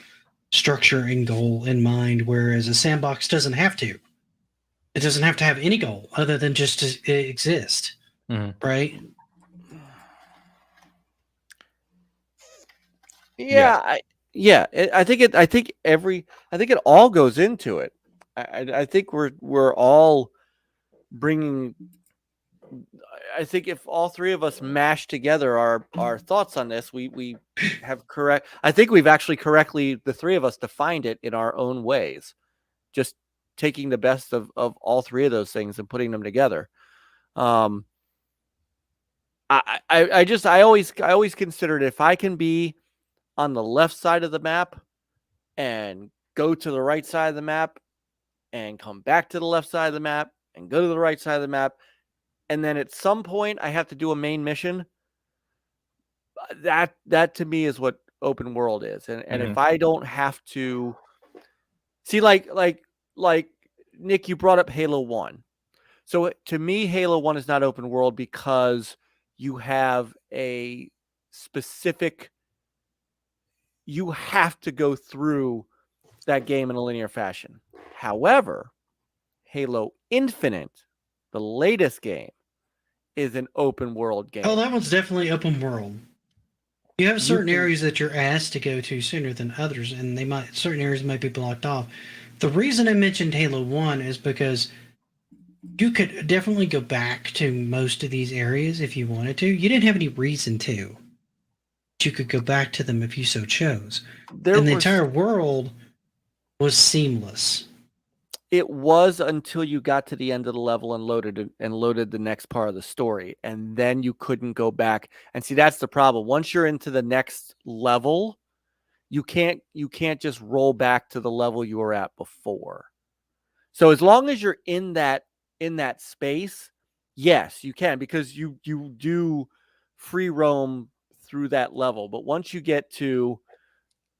structure and goal in mind, whereas a sandbox doesn't have to. It doesn't have to have any goal other than just to exist. right? Yeah, I think it all goes into it. I think we're all bringing. I think if all three of us mash together our thoughts on this, we have correct. I think we've actually correctly, the three of us, defined it in our own ways. Just taking the best of all three of those things and putting them together. I always considered, if I can be on the left side of the map and go to the right side of the map and come back to the left side of the map and go to the right side of the map, and then at some point I have to do a main mission, that to me is what open world is. And if I don't have to see, like Nick, you brought up Halo 1. So to me, Halo 1 is not open world because you have a specific, you have to go through that game in a linear fashion. However, Halo Infinite, the latest game, is an open world game. Oh, that one's definitely open world. You have certain areas that you're asked to go to sooner than others, and certain areas might be blocked off. The reason I mentioned Halo 1 is because you could definitely go back to most of these areas if you wanted to. You didn't have any reason to. But you could go back to them if you so chose. The entire world was seamless. It was until you got to the end of the level and loaded the next part of the story, and then you couldn't go back. And see, that's the problem. Once you're into the next level, you can't just roll back to the level you were at before. So as long as you're in that space, yes, you can, because you do free roam through that level. But once you get to,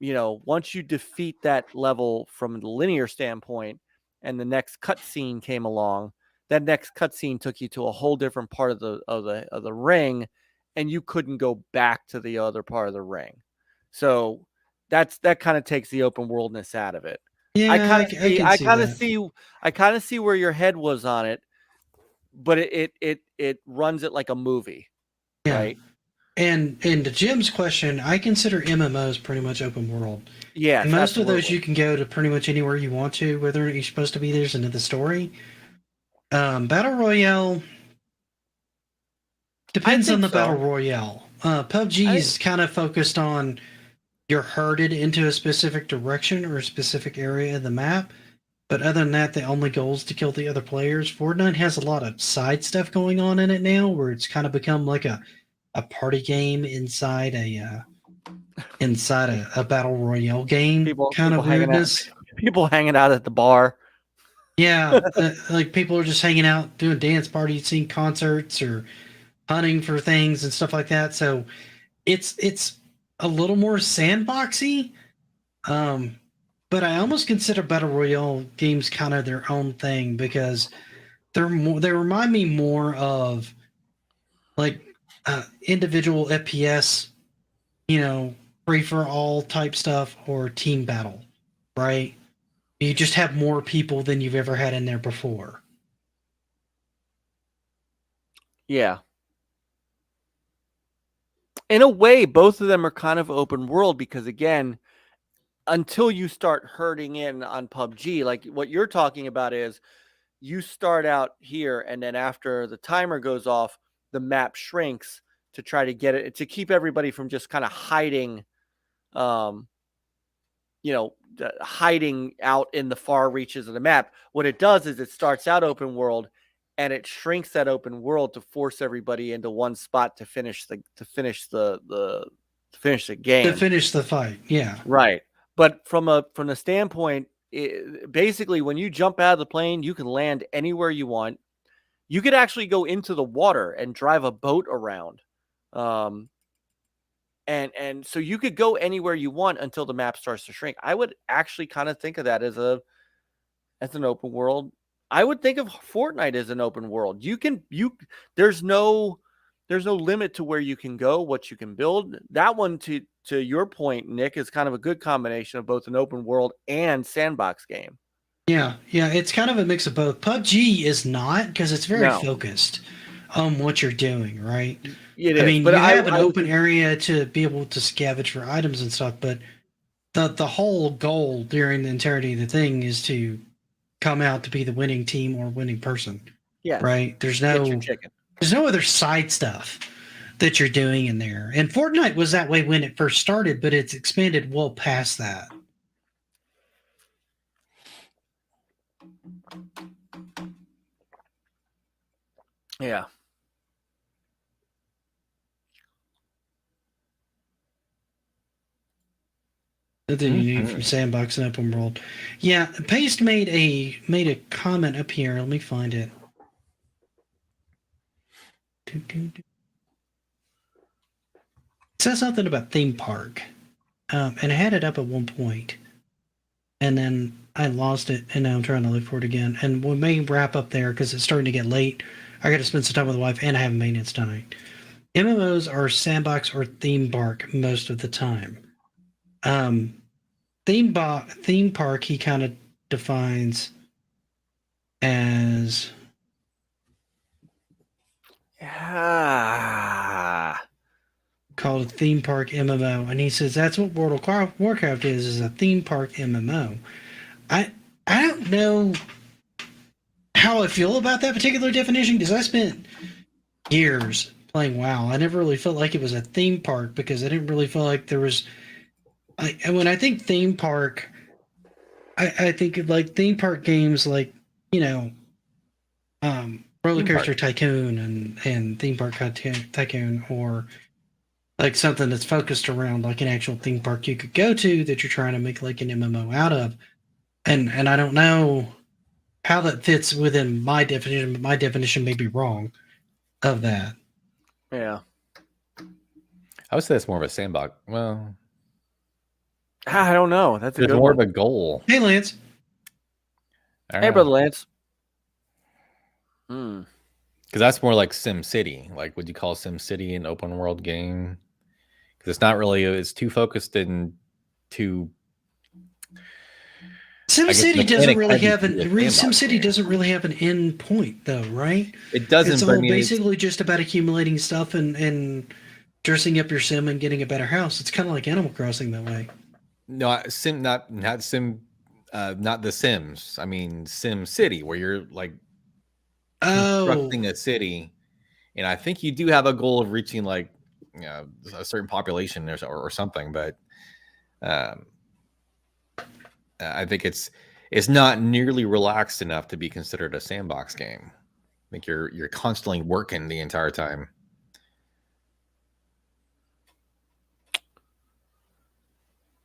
once you defeat that level from the linear standpoint, and the next cutscene came along, that next cutscene took you to a whole different part of the ring, and you couldn't go back to the other part of the ring. So that kind of takes the open worldness out of it. Yeah, I kind of see where your head was on it, but it runs it like a movie, right? And to Jim's question, I consider MMOs pretty much open world. Yeah, and most of those you can go to pretty much anywhere you want to, whether you're supposed to be there's into the story. Battle Royale depends on the Battle Royale. PUBG is kind of focused on you're herded into a specific direction or a specific area of the map. But other than that, the only goal is to kill the other players. Fortnite has a lot of side stuff going on in it now, where it's kind of become like a party game inside a battle royale game. People weirdness. People hanging out at the bar. Yeah, like people are just hanging out, doing dance parties, seeing concerts, or hunting for things and stuff like that. So it's a little more sandboxy. But I almost consider battle royale games kind of their own thing, because they remind me more of like individual FPS, free for all type stuff, or team battle, right? You just have more people than you've ever had in there before. Yeah. In a way, both of them are kind of open world, because again, until you start herding in on PUBG, like what you're talking about is you start out here, and then after the timer goes off, the map shrinks to try to get it, to keep everybody from just kind of hiding, hiding out in the far reaches of the map. What it does is it starts out open world, and it shrinks that open world to force everybody into one spot to finish the game, to finish the fight. Yeah, right. But from the standpoint, basically, when you jump out of the plane, you can land anywhere you want. You could actually go into the water and drive a boat around. And so you could go anywhere you want until the map starts to shrink. I would actually kind of think of that as an open world. I would think of Fortnite as an open world. There's no limit to where you can go, what you can build. That one, to your point, Nick, is kind of a good combination of both an open world and sandbox game. Yeah, it's kind of a mix of both. PUBG is not, because it's very focused. on what you're doing, right? It I is, mean, but you have an open area to be able to scavenge for items and stuff, but the whole goal during the entirety of the thing is to come out to be the winning team or winning person, yes, right? There's get your no chicken. other side stuff that you're doing in there. And Fortnite was that way when it first started, but it's expanded well past that. Yeah. Nothing you need from Sandbox and Open World. Yeah, Paste made a comment up here. Let me find it. It says something about theme park, and I had it up at one point, and then I lost it, and now I'm trying to look for it again. And we may wrap up there because it's starting to get late. I got to spend some time with the wife, and I have maintenance tonight. MMOs are sandbox or theme park most of the time. Theme park he kind of defines as called a theme park MMO, and he says that's what World of Warcraft is a theme park MMO. I don't know how I feel about that particular definition because I spent years playing WoW. I never really felt like it was a theme park because I didn't really feel like there was. And when I think theme park, I think of like theme park games like, Roller Coaster Tycoon and Theme Park Tycoon, or like something that's focused around like an actual theme park you could go to that you're trying to make like an MMO out of. And I don't know how that fits within my definition, but my definition may be wrong of that. Yeah. I would say it's more of a sandbox. Well, I don't know. That's a there's good more one. of a goal. Hey, Lance. Hey, brother Lance. Because that's more like Sim City. Like, would you call Sim City an open world game? Because it's not really. It's too focused in too. SimCity doesn't really have SimCity doesn't really have an end point, though, right? It doesn't. It's all basically just about accumulating stuff and dressing up your sim and getting a better house. It's kind of like Animal Crossing that way. No, not Sim, not The Sims. I mean Sim City, where you're like constructing a city, and I think you do have a goal of reaching like a certain population or something, but I think it's not nearly relaxed enough to be considered a sandbox game. I think you're constantly working the entire time.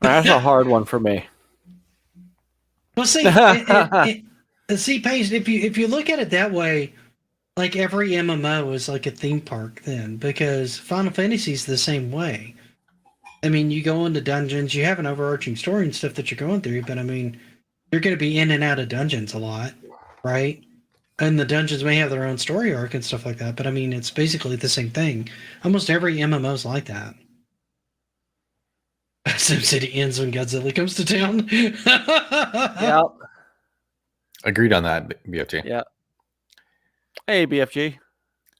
That's a hard one for me. Well, see, see, Paige, if you look at it that way, like every MMO is like a theme park then, because Final Fantasy is the same way. I mean, you go into dungeons, you have an overarching story and stuff that you're going through, but I mean, you're going to be in and out of dungeons a lot, right? And the dungeons may have their own story arc and stuff like that, but I mean, it's basically the same thing. Almost every MMO is like that. SimCity ends when Godzilla comes to town. Yep. Agreed on that, BFG. Yeah. Hey, BFG.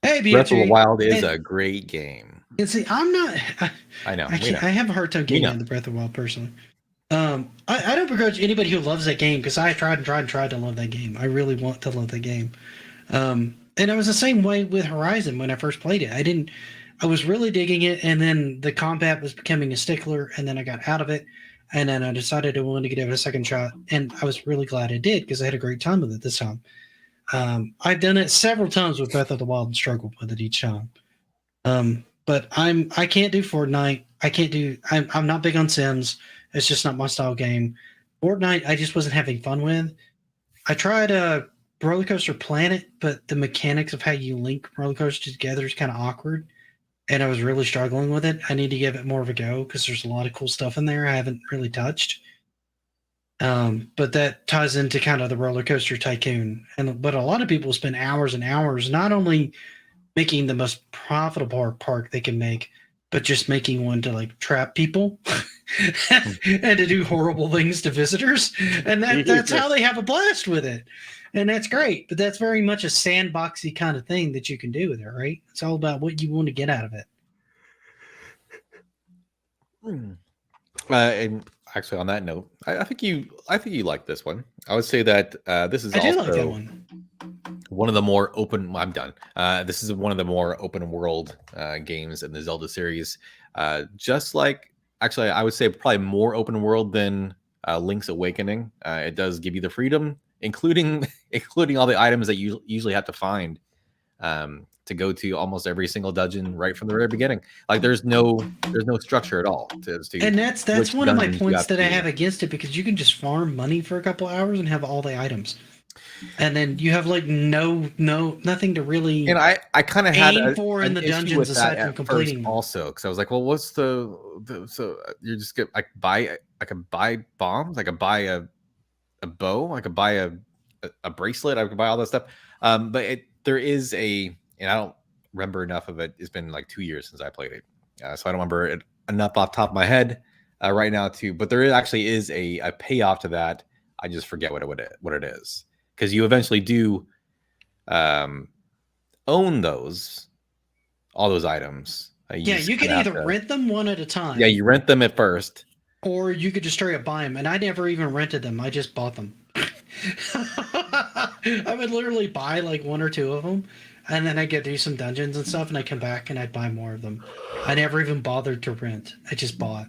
Hey, BFG. Breath of the Wild is a great game. And see, I'm not. I know. I have a hard time getting into Breath of the Wild personally. I don't begrudge anybody who loves that game because I tried to love that game. I really want to love that game. And it was the same way with Horizon when I first played it. I was really digging it, and then the combat was becoming a stickler, and then I got out of it, and then I decided I wanted to give it a second shot, and I was really glad I did because I had a great time with it this time. I've done it several times with Breath of the Wild and struggled with it each time. But I can't do Fortnite. I'm not big on Sims. It's just not my style game. Fortnite, I just wasn't having fun with. I tried Roller Coaster Planet, but the mechanics of how you link roller coasters together is kind of awkward. And I was really struggling with it. I need to give it more of a go because there's a lot of cool stuff in there I haven't really touched. But that ties into kind of the Roller Coaster Tycoon. But a lot of people spend hours and hours not only making the most profitable park they can make, but just making one to like trap people and to do horrible things to visitors. And that's how they have a blast with it. And that's great. But that's very much a sandboxy kind of thing that you can do with it, right? It's all about what you want to get out of it. And actually, on that note, I think you like this one. I would say that this is also like that one. One of the more open. I'm done. This is one of the more open world games in the Zelda series. Just like, actually, I would say probably more open world than Link's Awakening. It does give you the freedom, including all the items that you usually have to find to go to almost every single dungeon right from the very beginning. Like there's no structure at all. And that's one of my points that I have against it, because you can just farm money for a couple hours and have all the items. And then you have like nothing to really and I kind of had aim for in the dungeons aside from completing them. Also, because I was like, well, what's the so you just get I could buy bombs, I could buy a bow, I could buy a bracelet, I could buy all that stuff. But there is and I don't remember enough of it. It's been like 2 years since I played it, so I don't remember it enough off the top of my head right now too. But there actually is a payoff to that. I just forget what it is. Because you eventually do own all those items. You can either rent them one at a time. Yeah, you rent them at first. Or you could just straight up buy them. And I never even rented them. I just bought them. I would literally buy like one or two of them. And then I'd go do some dungeons and stuff. And I'd come back and I'd buy more of them. I never even bothered to rent. I just bought.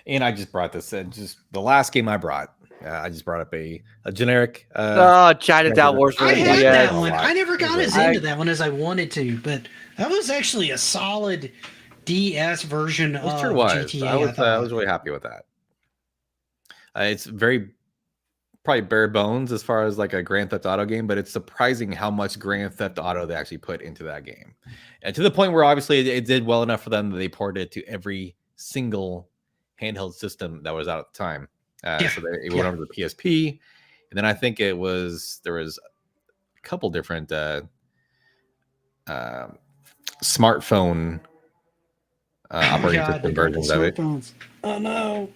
And I just brought this. Just the last game I brought. I just brought up a generic. Chinatown Wars. I had that one. I never got as into that one as I wanted to, but that was actually a solid DS version of GTA. I was really happy with that. It's very probably bare bones as far as like a Grand Theft Auto game, but it's surprising how much Grand Theft Auto they actually put into that game, and to the point where obviously it did well enough for them that they ported it to every single handheld system that was out at the time. So it went over the PSP, and then I think there was a couple different smartphone operating system versions of it. Oh no!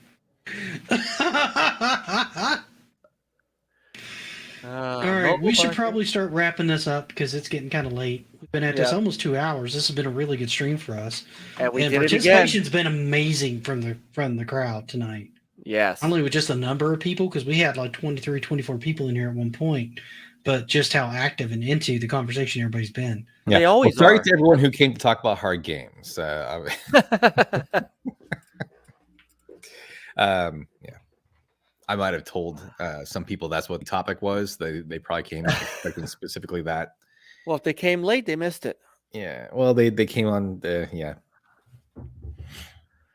All right, we should probably start wrapping this up because it's getting kind of late. We've been at this almost 2 hours. This has been a really good stream for us, and participation's been amazing from the crowd tonight. Yes. Not only with just the number of people, because we had like 23, 24 people in here at one point, but just how active and into the conversation everybody's been. Yeah. They always sorry to everyone who came to talk about hard games. Yeah. I might have told some people that's what the topic was. They probably came expecting specifically that. Well, if they came late, they missed it. Yeah. Well, they came on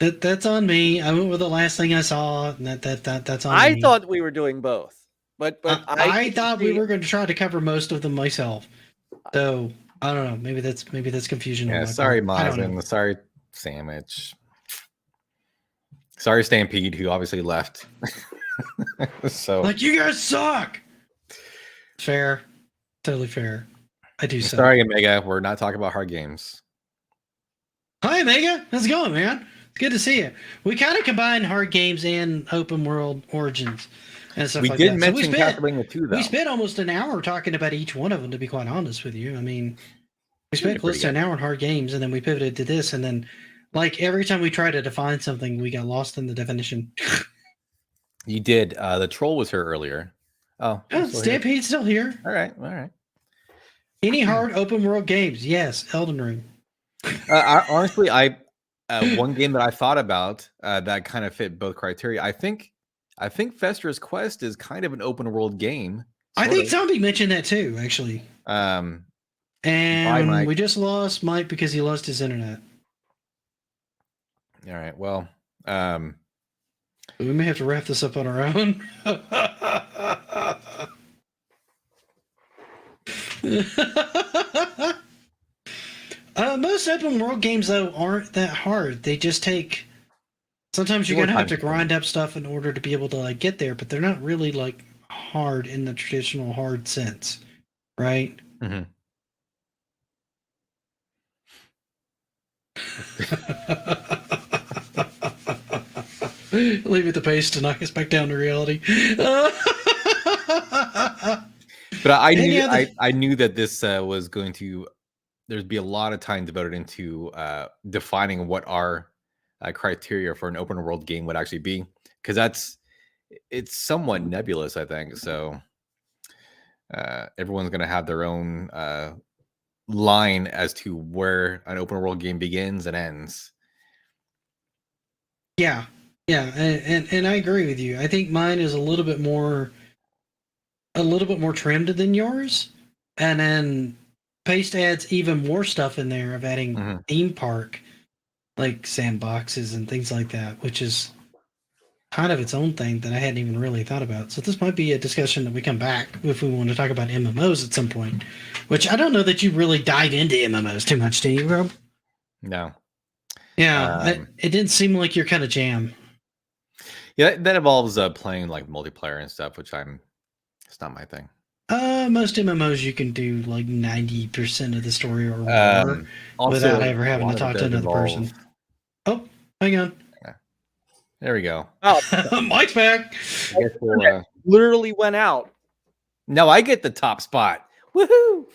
That's on me. I went with the last thing I saw. That's on me. I thought we were doing both, but I thought we were going to try to cover most of them myself. So I don't know. Maybe that's confusion. Yeah. Sorry, Mazin. Sorry, Sandwich. Sorry, Stampede, who obviously left. So like you guys suck. Fair, totally fair. I do. Sorry, Omega. We're not talking about hard games. Hi, Omega. How's it going, man? It's good to see you. We kind of combine hard games and open world origins and stuff like that. We did mention Castlevania 2, though. We spent almost an hour talking about each one of them, to be quite honest with you. I mean, we spent close to an hour on hard games, and then we pivoted to this, and then like every time we try to define something, we got lost in the definition. You did. The troll was here earlier. Oh, Stampede's still here. All right. Any hard open world games? Yes, Elden Ring. Honestly, one game that I thought about that kind of fit both criteria. I think Festra's Quest is kind of an open world game. I think Zombie mentioned that too, actually. And we just lost Mike because he lost his internet. All right. Well, we may have to wrap this up on our own. Most open world games, though, aren't that hard. They just take. Sometimes you're gonna have to grind up stuff in order to be able to like get there, but they're not really like hard in the traditional hard sense, right? Mm-hmm. Leave it to pace to knock us back down to reality. But Any other- I knew that this was going to. There'd be a lot of time devoted into defining what our criteria for an open world game would actually be, because it's somewhat nebulous, I think. So everyone's going to have their own line as to where an open world game begins and ends. Yeah, and I agree with you. I think mine is a little bit more trimmed than yours, and then Paste adds even more stuff in there of adding theme park, like sandboxes and things like that, which is kind of its own thing that I hadn't even really thought about. So this might be a discussion that we come back if we want to talk about MMOs at some point, which I don't know that you really dive into MMOs too much, do you, Rob? No. Yeah, it didn't seem like your kind of jam. Yeah, that involves playing like multiplayer and stuff, which it's not my thing. Most MMOs you can do like 90% of the story or more without ever having to talk to another person. Oh, hang on. There we go. Oh, Mike's back. I guess we'll, literally went out. no, I get the top spot. Woohoo!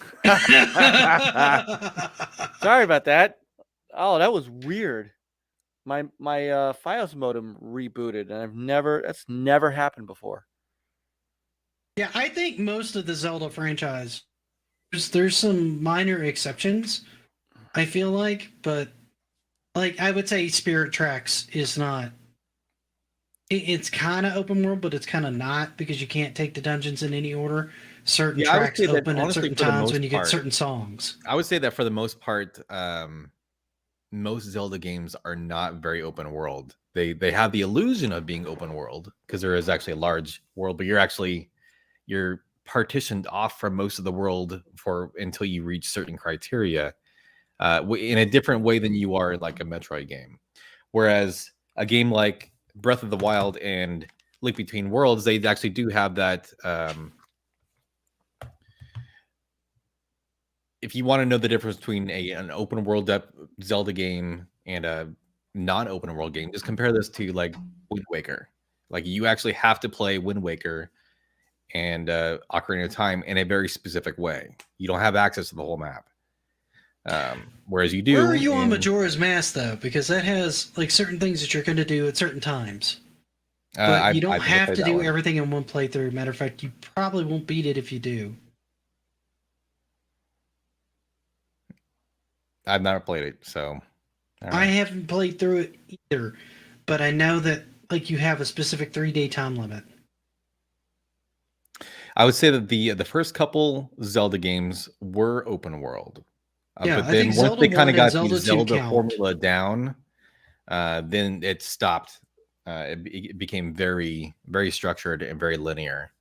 Sorry about that. Oh, that was weird. My FiOS modem rebooted, and that's never happened before. Yeah, I think most of the Zelda franchise, there's some minor exceptions, I feel like, but like I would say Spirit Tracks is not. It's kind of open world, but it's kind of not, because you can't take the dungeons in any order. Certain tracks open at certain times when you get certain songs. I would say that for the most part, most Zelda games are not very open world. They have the illusion of being open world because there is actually a large world, but you're partitioned off from most of the world until you reach certain criteria in a different way than you are like a Metroid game. Whereas a game like Breath of the Wild and Link Between Worlds, they actually do have that. If you want to know the difference between an open world Zelda game and a non-open world game, just compare this to like Wind Waker. Like you actually have to play Wind Waker and Ocarina of Time in a very specific way. You don't have access to the whole map. Whereas you do. Where are you on Majora's Mask though? Because that has like certain things that you're going to do at certain times. But you don't have to do everything in one playthrough. Matter of fact, you probably won't beat it if you do. I've never played it, so I haven't played through it either. But I know that like you have a specific 3-day time limit. I would say that the first couple Zelda games were open world. Yeah, but then once they kind of got the Zelda formula down, then it stopped. It became very, very structured and very linear,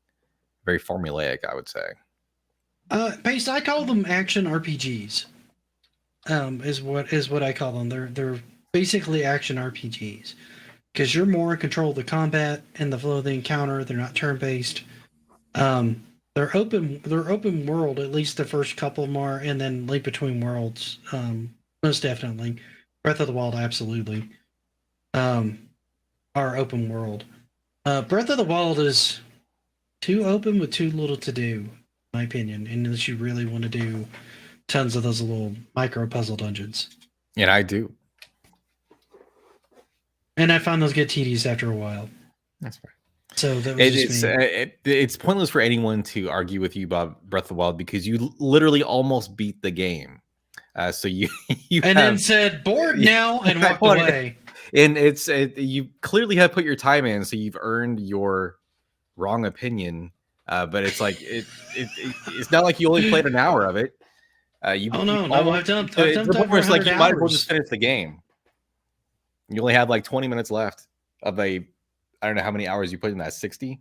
very formulaic, I would say. Paste, I call them action RPGs. Is what I call them. They're basically action RPGs because you're more in control of the combat and the flow of the encounter. They're not turn-based. They're open world, at least the first couple more, and then Link Between Worlds, most definitely. Breath of the Wild, absolutely, are open world. Breath of the Wild is too open with too little to do, in my opinion, unless you really want to do tons of those little micro puzzle dungeons. And I do. And I found those get tedious after a while. That's right. So that was it's pointless for anyone to argue with you about Breath of the Wild because you literally almost beat the game. So you then said bored now and walked away. And you clearly have put your time in, so you've earned your wrong opinion. But it's like it's not like you only played an hour of it. I've done over 100 like you hours. might as well just finish the game. You only have like 20 minutes left of I don't know how many hours you put in that, 60?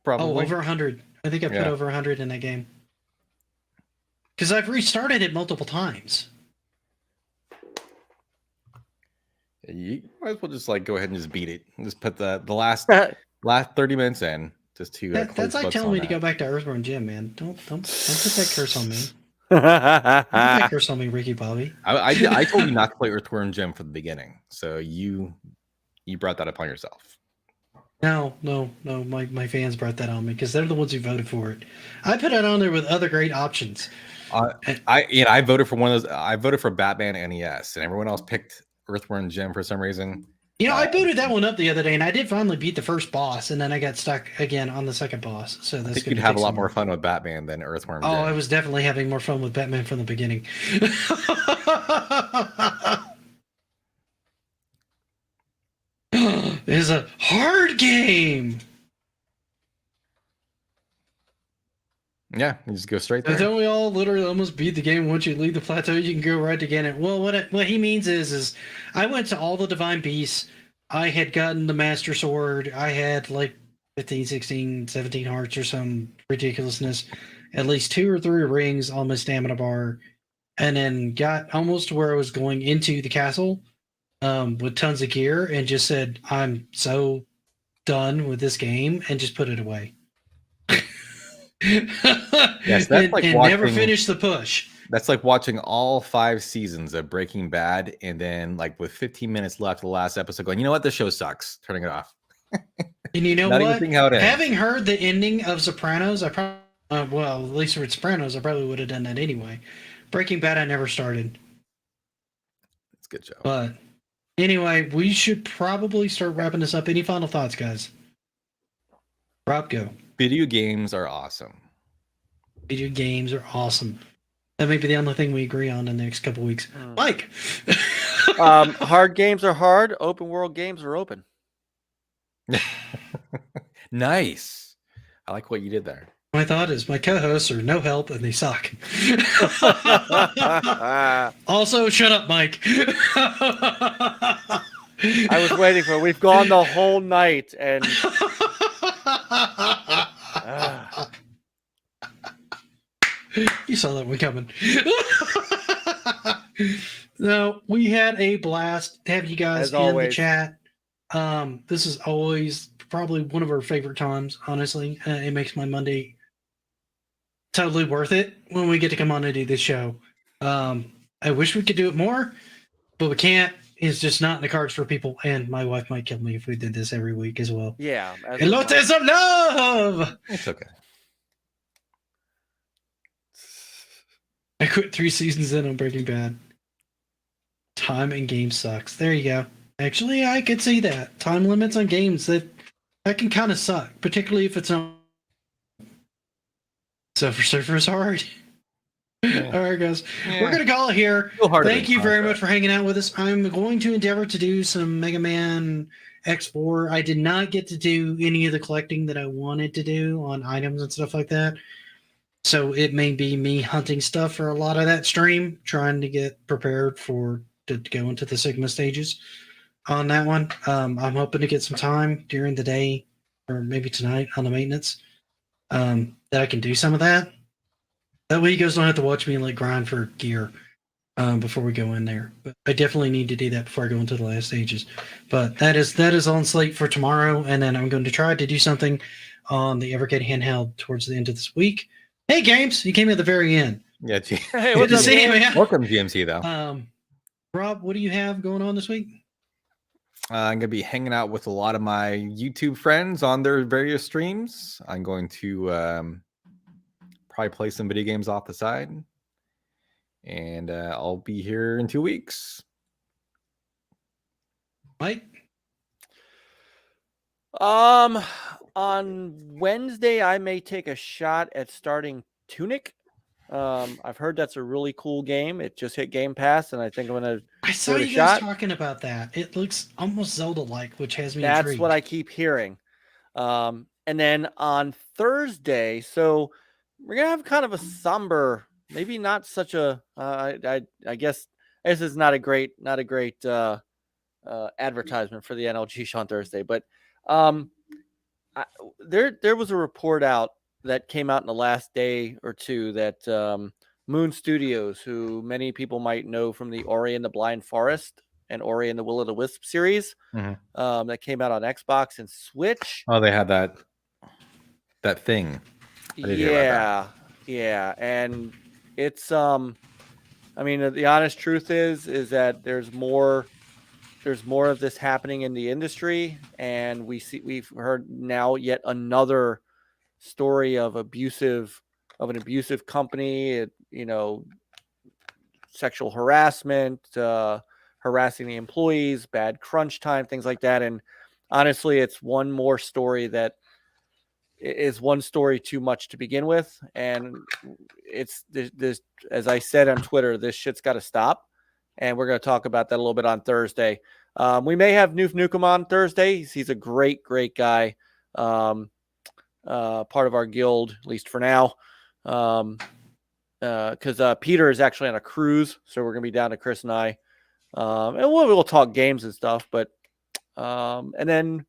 Probably. Oh, over 100. I think I put over 100 in that game. Because I've restarted it multiple times. You might as well just like go ahead and just beat it. Just put the last 30 minutes in. Just to that's like telling me to go back to Earthworm Jim, man. Don't put that curse on me. That curse on me, Ricky Bobby. I told you not to play Earthworm Jim from the beginning, so you brought that upon yourself. No. My fans brought that on me because they're the ones who voted for it. I put it on there with other great options. I voted for one of those. I voted for Batman NES, and everyone else picked Earthworm Jim for some reason. I booted that one up the other day, and I did finally beat the first boss, and then I got stuck again on the second boss. So that's I think you'd have a lot more fun with Batman than Earthworm Jim. Oh, I was definitely having more fun with Batman from the beginning. It's a hard game. Yeah, you just go straight there. Don't we all literally almost beat the game? Once you leave the plateau, you can go right again. And well, what he means is I went to all the divine beasts. I had gotten the master sword. I had like 15, 16, 17 hearts or some ridiculousness. At least 2 or 3 rings on my stamina bar. And then got almost to where I was going into the castle with tons of gear and just said, I'm so done with this game, and just put it away. Yes, that's like and watching, never finish the push. That's like watching all 5 seasons of Breaking Bad, and then like with 15 minutes left of the last episode, going, you know what, this show sucks, turning it off. And you know Not what? even thinking how it ends. Having heard the ending of Sopranos, I probably well, at least with Sopranos, I probably would have done that anyway. Breaking Bad, I never started. It's a good show. But anyway, we should probably start wrapping this up. Any final thoughts, guys? Rob, go. Video games are awesome. Video games are awesome. That may be the only thing we agree on in the next couple weeks. Mike! Hard games are hard. Open world games are open. Nice. I like what you did there. My thought is my co-hosts are no help and they suck. Also, shut up, Mike. I was waiting for it. We've gone the whole night and you saw that one coming. No, we had a blast to have you guys As in always. the chat. This is always probably one of our favorite times, honestly. It makes my Monday totally worth it when we get to come on and do this show. I wish we could do it more, but we can't. It's just not in the cards for people, and my wife might kill me if we did this every week as well. yeah. Elotes of love! It's okay. I quit 3 seasons in on Breaking Bad. Time and game sucks. There you go. Actually, I could see that. Time limits on games, that can kind of suck, particularly if it's not. Surfer is hard. Yeah. All right, guys. Yeah. We're going to call it here. Still harder Thank than you very Contra. much for hanging out with us. I'm going to endeavor to do some Mega Man X4. I did not get to do any of the collecting that I wanted to do on items and stuff like that. So it may be me hunting stuff for a lot of that stream, trying to get prepared to go into the Sigma stages on that one. I'm hoping to get some time during the day or maybe tonight on the maintenance that I can do some of that. That way you guys don't have to watch me like grind for gear before we go in there. But I definitely need to do that before I go into the last stages. But that is on slate for tomorrow, and then I'm going to try to do something on the Evercade handheld towards the end of this week. Hey, Games, you came at the very end. Yeah, Hey, Good what's to up, see you, man? man. welcome GMC though. Rob, what do you have going on this week? I'm going to be hanging out with a lot of my YouTube friends on their various streams. I'm going to probably play some video games off the side. And I'll be here in 2 weeks. Mike? On Wednesday, I may take a shot at starting Tunic. I've heard that's a really cool game. It just hit Game Pass, and I think I'm gonna. I saw Give it a you guys shot. talking about that. It looks almost Zelda-like, which has me That's intrigued. what I keep hearing. And then on Thursday, so we're gonna have kind of a somber, maybe not such a. I guess this is not a great advertisement for the NLG show on Thursday, but there was a report out that came out in the last day or two that Moon Studios, who many people might know from the Ori and the Blind Forest and Ori and the Will of the Wisp series, that came out on Xbox and Switch. Oh, they had that thing. I did hear about Yeah, and it's I mean, the honest truth is that there's more of this happening in the industry, and we've heard now yet another story of an abusive company, sexual harassment, harassing the employees, bad crunch time, things like that. And honestly, it's one more story that is one story too much to begin with. And it's this, as I said on Twitter, this shit's got to stop. And we're going to talk about that a little bit on Thursday. We may have Noof Nukem on Thursday. He's a great guy. Part of our guild, at least for now. Because Peter is actually on a cruise, so we're going to be down to Chris and I. And we'll talk games and stuff. But and then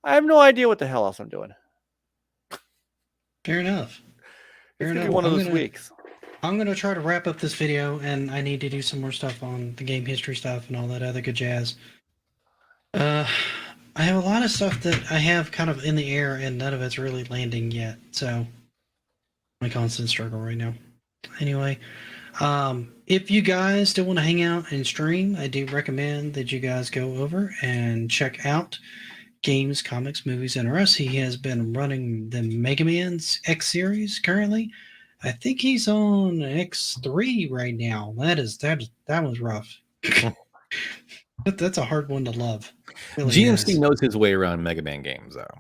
I have no idea what the hell else I'm doing. Fair enough. It's going to be one of those weeks. I'm going to try to wrap up this video, and I need to do some more stuff on the game history stuff and all that other good jazz. I have a lot of stuff that I have kind of in the air, and none of it's really landing yet. So, my constant struggle right now. Anyway, if you guys still want to hang out and stream, I do recommend that you guys go over and check out Games, Comics, Movies, and Us. He has been running the Mega Man's X series currently. I think he's on X3 right now. That was rough. That's a hard one to love. Really GMC knows his way around Mega Man games, though.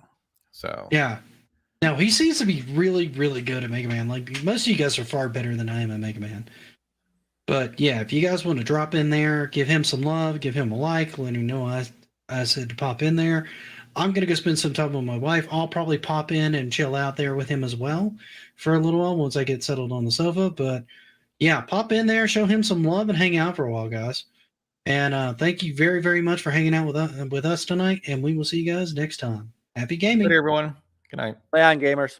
So yeah. Now he seems to be really good at Mega Man. Like most of you guys are far better than I am at Mega Man. But yeah, if you guys want to drop in there, give him some love, give him a like, let him know I said to pop in there. I'm going to go spend some time with my wife. I'll probably pop in and chill out there with him as well for a little while once I get settled on the sofa. But yeah, pop in there, show him some love, and hang out for a while, guys. And thank you very much for hanging out with us tonight, and we will see you guys next time. Happy gaming. good, everyone. Good night. Play on, gamers.